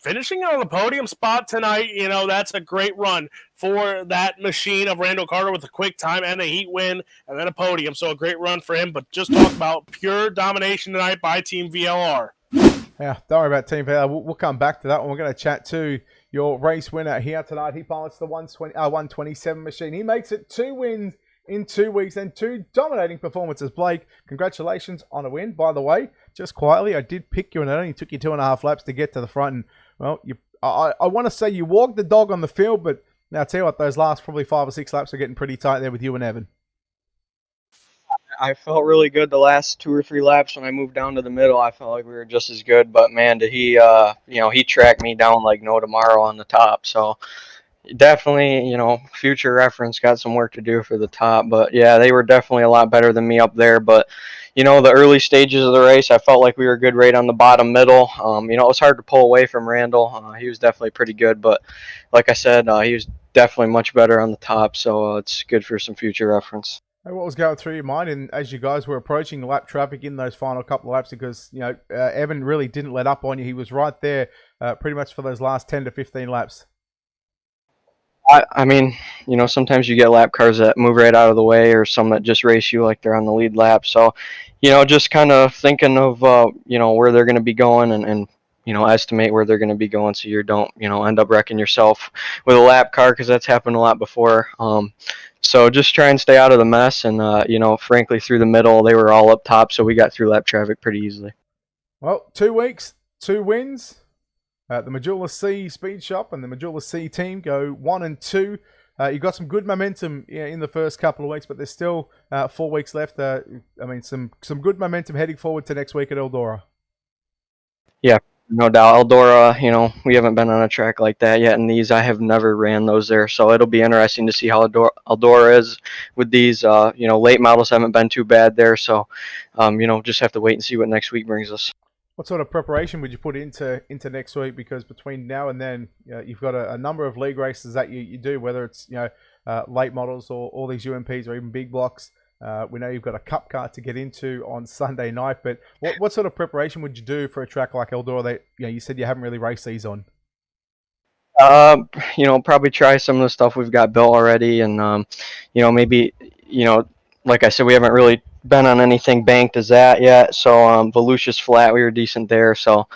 finishing on the podium spot tonight, that's a great run for that machine of Randall Carter with a quick time and a heat win and then a podium. So a great run for him. But just talk about pure domination tonight by Team VLR. Yeah, don't worry about Team VLR. We'll come back to that one. We're going to chat to your race winner here tonight. He pilots the 127 machine. He makes it 2 wins in 2 weeks and 2 dominating performances. Blake, congratulations on a win. By the way, just quietly, I did pick you and it only took you 2.5 laps to get to the front. And, well, I want to say you walked the dog on the field, but now I'll tell you what, those last probably 5 or 6 laps are getting pretty tight there with you and Evan. I felt really good the last 2 or 3 laps when I moved down to the middle. I felt like we were just as good, but man, did he, he tracked me down like no tomorrow on the top. So definitely, future reference, got some work to do for the top. But yeah, they were definitely a lot better than me up there. But, the early stages of the race, I felt like we were good right on the bottom middle. It was hard to pull away from Randall. He was definitely pretty good. But like I said, he was definitely much better on the top. So it's good for some future reference. What was going through your mind and as you guys were approaching lap traffic in those final couple of laps? Because, Evan really didn't let up on you. He was right there pretty much for those last 10 to 15 laps. I mean, sometimes you get lap cars that move right out of the way or some that just race you like they're on the lead lap. So, just kind of thinking of, where they're going to be going and estimate where they're going to be going so you don't, end up wrecking yourself with a lap car because that's happened a lot before. So just try and stay out of the mess. And, frankly, through the middle, they were all up top. So we got through lap traffic pretty easily. Well, 2 weeks, 2 wins. The Matjoulis-Seay Speed Shop and the Matjoulis-Seay team go 1 and 2. You got some good momentum in the first couple of weeks, but there's still 4 weeks left. Some good momentum heading forward to next week at Eldora. Yeah, no doubt. Eldora, we haven't been on a track like that yet, and these I have never ran those there, so it'll be interesting to see how Eldora is with these. Late models haven't been too bad there, so just have to wait and see what next week brings us. What sort of preparation would you put into next week? Because between now and then, you've got a number of league races that you do, whether it's late models or all these UMPs or even big blocks. We know you've got a cup car to get into on Sunday night, but what sort of preparation would you do for a track like Eldora that you said you haven't really raced these on? Probably try some of the stuff we've got built already, and maybe like I said, we haven't really been on anything banked as that yet. So Volusia's flat, we were decent there. So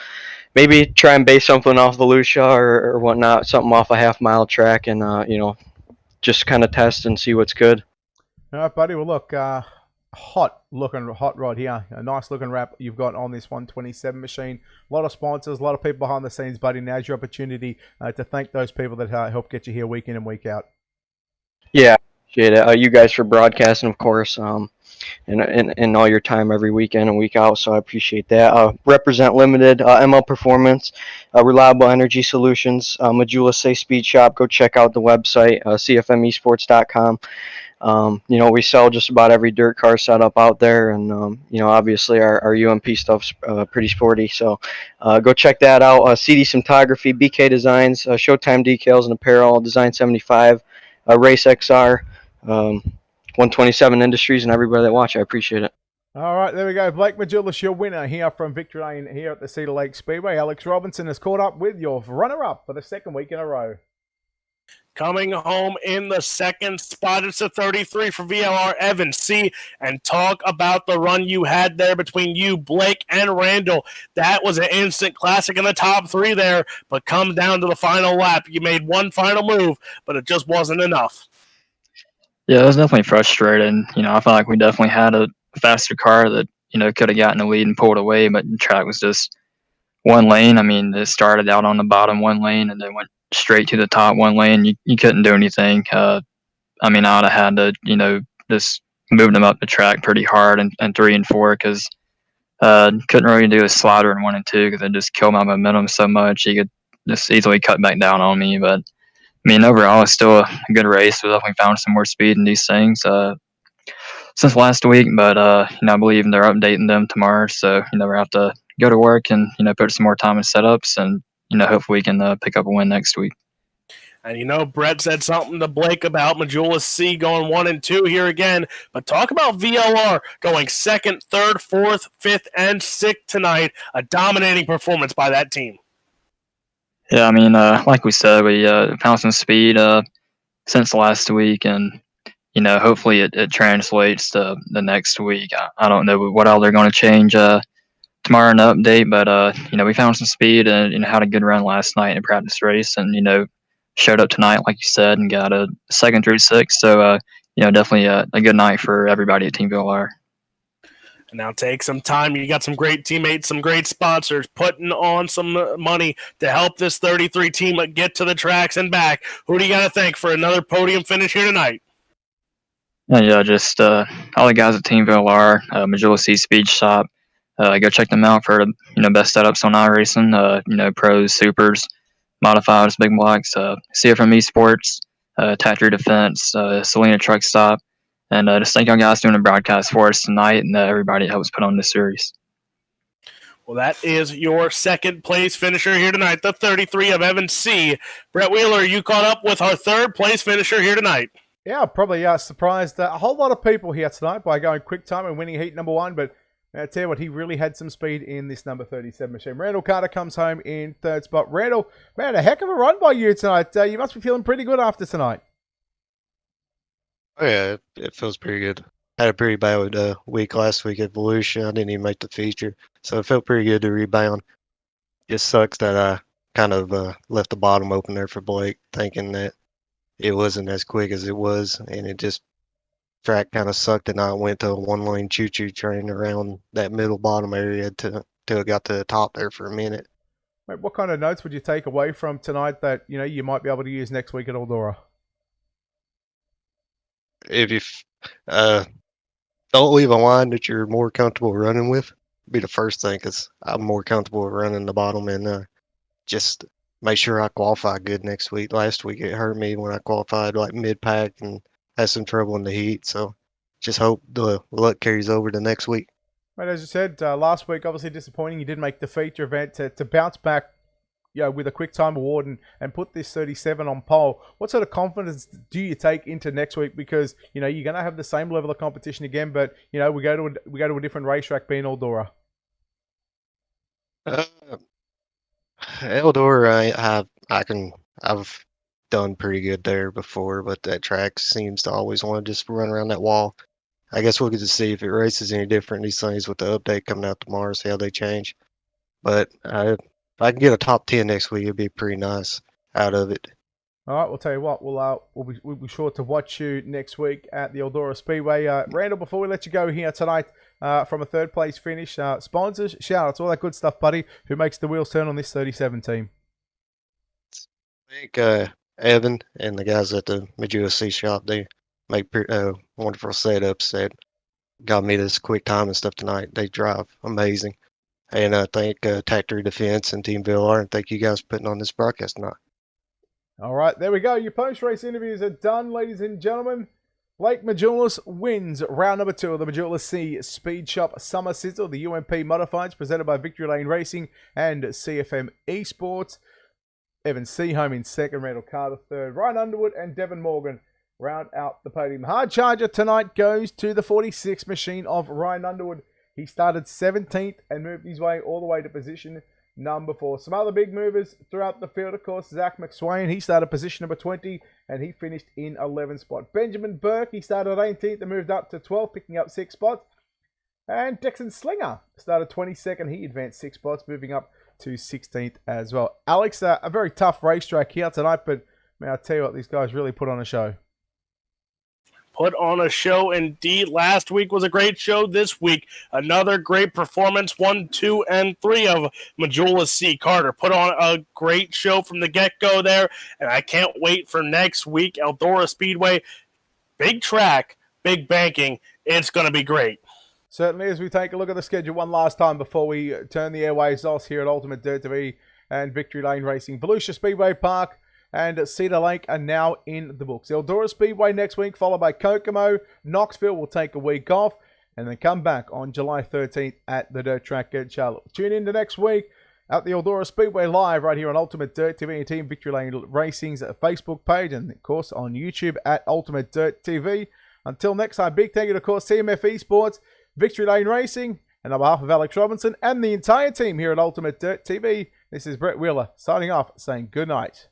maybe try and base something off Volusia or whatnot, something off a half-mile track, and just kind of test and see what's good. All right, buddy. Well, look, hot rod here. A nice looking wrap you've got on this 127 machine. A lot of sponsors, a lot of people behind the scenes, buddy. Now's your opportunity to thank those people that help get you here week in and week out. Yeah, appreciate it. You guys for broadcasting, of course, and all your time every weekend and week out. So I appreciate that. Represent Limited, ML Performance, Reliable Energy Solutions, Matjoulis-Seay Speed Shop. Go check out the website, cfmesports.com. We sell just about every dirt car setup out there, and obviously our UMP stuff's pretty sporty. So go check that out. CD Cinematography, BK Designs, Showtime Decals and Apparel, Design 75, Race XR, 127 Industries, and everybody that watch. I appreciate it. All right, there we go. Blake Matjoulis, your winner here from Victory Lane here at the Cedar Lake Speedway. Alex Robinson has caught up with your runner-up for the second week in a row. Coming home in the second spot, it's a 33 for VLR Evan C. And talk about the run you had there between you, Blake, and Randall. That was an instant classic in the top 3 there, but come down to the final lap. You made one final move, but it just wasn't enough. Yeah, it was definitely frustrating. I felt like we definitely had a faster car that, could have gotten the lead and pulled away, but the track was just one lane. I mean, it started out on the bottom one lane and then went straight to the top one lane. You couldn't do anything. I would have had to, just move them up the track pretty hard in 3 and 4 because couldn't really do a slider in 1 and 2 because it just killed my momentum so much. He could just easily cut back down on me. But, overall, it's still a good race. We definitely found some more speed in these things since last week. But, I believe they're updating them tomorrow. So, we have to go to work and, put some more time in setups and, hopefully we can pick up a win next week. And, Brett said something to Blake about Matjoulis-Seay going 1 and 2 here again. But talk about VLR going 2nd, 3rd, 4th, 5th, and 6th tonight. A dominating performance by that team. Yeah, I mean, like we said, we found some speed since last week, and hopefully it translates to the next week. I don't know what all they're going to change tomorrow in the update, but we found some speed and had a good run last night in a practice race, and showed up tonight, like you said, and got a second through sixth. So definitely a good night for everybody at Team VLR. Now take some time. You got some great teammates, some great sponsors putting on some money to help this 33 team get to the tracks and back. Who do you got to thank for another podium finish here tonight? Yeah, just all the guys at Team VLR, Matjoulis-Seay Speed Shop. Go check them out for best setups on iRacing. Pros, supers, modifieds, big blocks. CFM Esports, Tactory Defense, Selena Truck Stop. And just thank y'all guys doing the broadcast for us tonight, and everybody that helps put on this series. Well, that is your second place finisher here tonight, the 33 of Evan C. Brett Wheeler, you caught up with our third place finisher here tonight. Yeah, probably surprised a whole lot of people here tonight by going quick time and winning heat number 1, but I tell you what, he really had some speed in this number 37 machine. Randall Carter comes home in third spot. Randall, man, a heck of a run by you tonight. You must be feeling pretty good after tonight. Oh yeah, it feels pretty good. Had a pretty bad week last week at Volusia. I didn't even make the feature, so it felt pretty good to rebound. Just sucks that I kind of left the bottom open there for Blake, thinking that it wasn't as quick as it was, and it just track kind of sucked, and I went to a one-lane choo-choo train around that middle bottom area till it got to the top there for a minute. Mate, what kind of notes would you take away from tonight that you might be able to use next week at Eldora? If you don't leave a line that you're more comfortable running with, be the first thing, because I'm more comfortable running the bottom, and just make sure I qualify good next week. Last week it hurt me when I qualified like mid-pack and had some trouble in the heat, so just hope the luck carries over to next week. Right, as you said, last week obviously disappointing. You did make the feature event to bounce back with a quick time award and put this 37 on pole. What sort of confidence do you take into next week? Because you're going to have the same level of competition again, but we go to a different racetrack, being Eldora. Eldora, I've done pretty good there before, but that track seems to always want to just run around that wall. I guess we'll get to see if it races any different, these things with the update coming out tomorrow, see how they change. But if I can get a top 10 next week, it'd be pretty nice out of it. All right, we'll tell you what, we'll be sure to watch you next week at the Eldora Speedway. Randall, before we let you go here tonight, from a third place finish, sponsors, shout outs, all that good stuff, buddy. Who makes the wheels turn on this 37 team? I think Evan and the guys at the Matjoulis-Seay shop, they make wonderful setups that got me this quick time and stuff tonight. They drive amazing. And I thank Tactory Defense and Team VLR, and thank you guys for putting on this broadcast tonight. All right, there we go. Your post-race interviews are done, ladies and gentlemen. Blake Matjoulis wins round number 2 of the Matjoulis-Seay Speed Shop Summer Sizzle, the UMP Modifieds, presented by Victory Lane Racing and CFM Esports. Evan C. home in second, Randall Carter third, Ryan Underwood and Devin Morgan round out the podium. Hard charger tonight goes to the 46 machine of Ryan Underwood. He started 17th and moved his way all the way to position number 4. Some other big movers throughout the field, of course, Zach McSwain. He started position number 20 and he finished in 11th spot. Benjamin Burke, he started 18th and moved up to 12th, picking up 6 spots. And Dixon Slinger started 22nd. He advanced 6 spots, moving up to 16th as well. Alex, a very tough racetrack here tonight, but man, I'll tell you what, these guys really put on a show. Put on a show indeed. Last week was a great show. This week, another great performance. 1, 2, and 3 of Matjoulis-Seay. Carter put on a great show from the get-go there, and I can't wait for next week. Eldora Speedway, big track, big banking. It's going to be great. Certainly, as we take a look at the schedule one last time before we turn the airwaves off here at UltimateDirtTV and Victory Lane Racing. Volusia Speedway Park and Cedar Lake are now in the books. Eldora Speedway next week, followed by Kokomo. Knoxville will take a week off and then come back on July 13th at the dirt track at Charlotte. Tune in to next week at the Eldora Speedway Live right here on UltimateDirtTV and Team Victory Lane Racing's Facebook page, and of course on YouTube at UltimateDirtTV. Until next time, big thank you to, of course, CMF Esports, Victory Lane Racing, and on behalf of Alex Robinson and the entire team here at UltimateDirtTV, This is Brett Wheeler signing off, saying good night.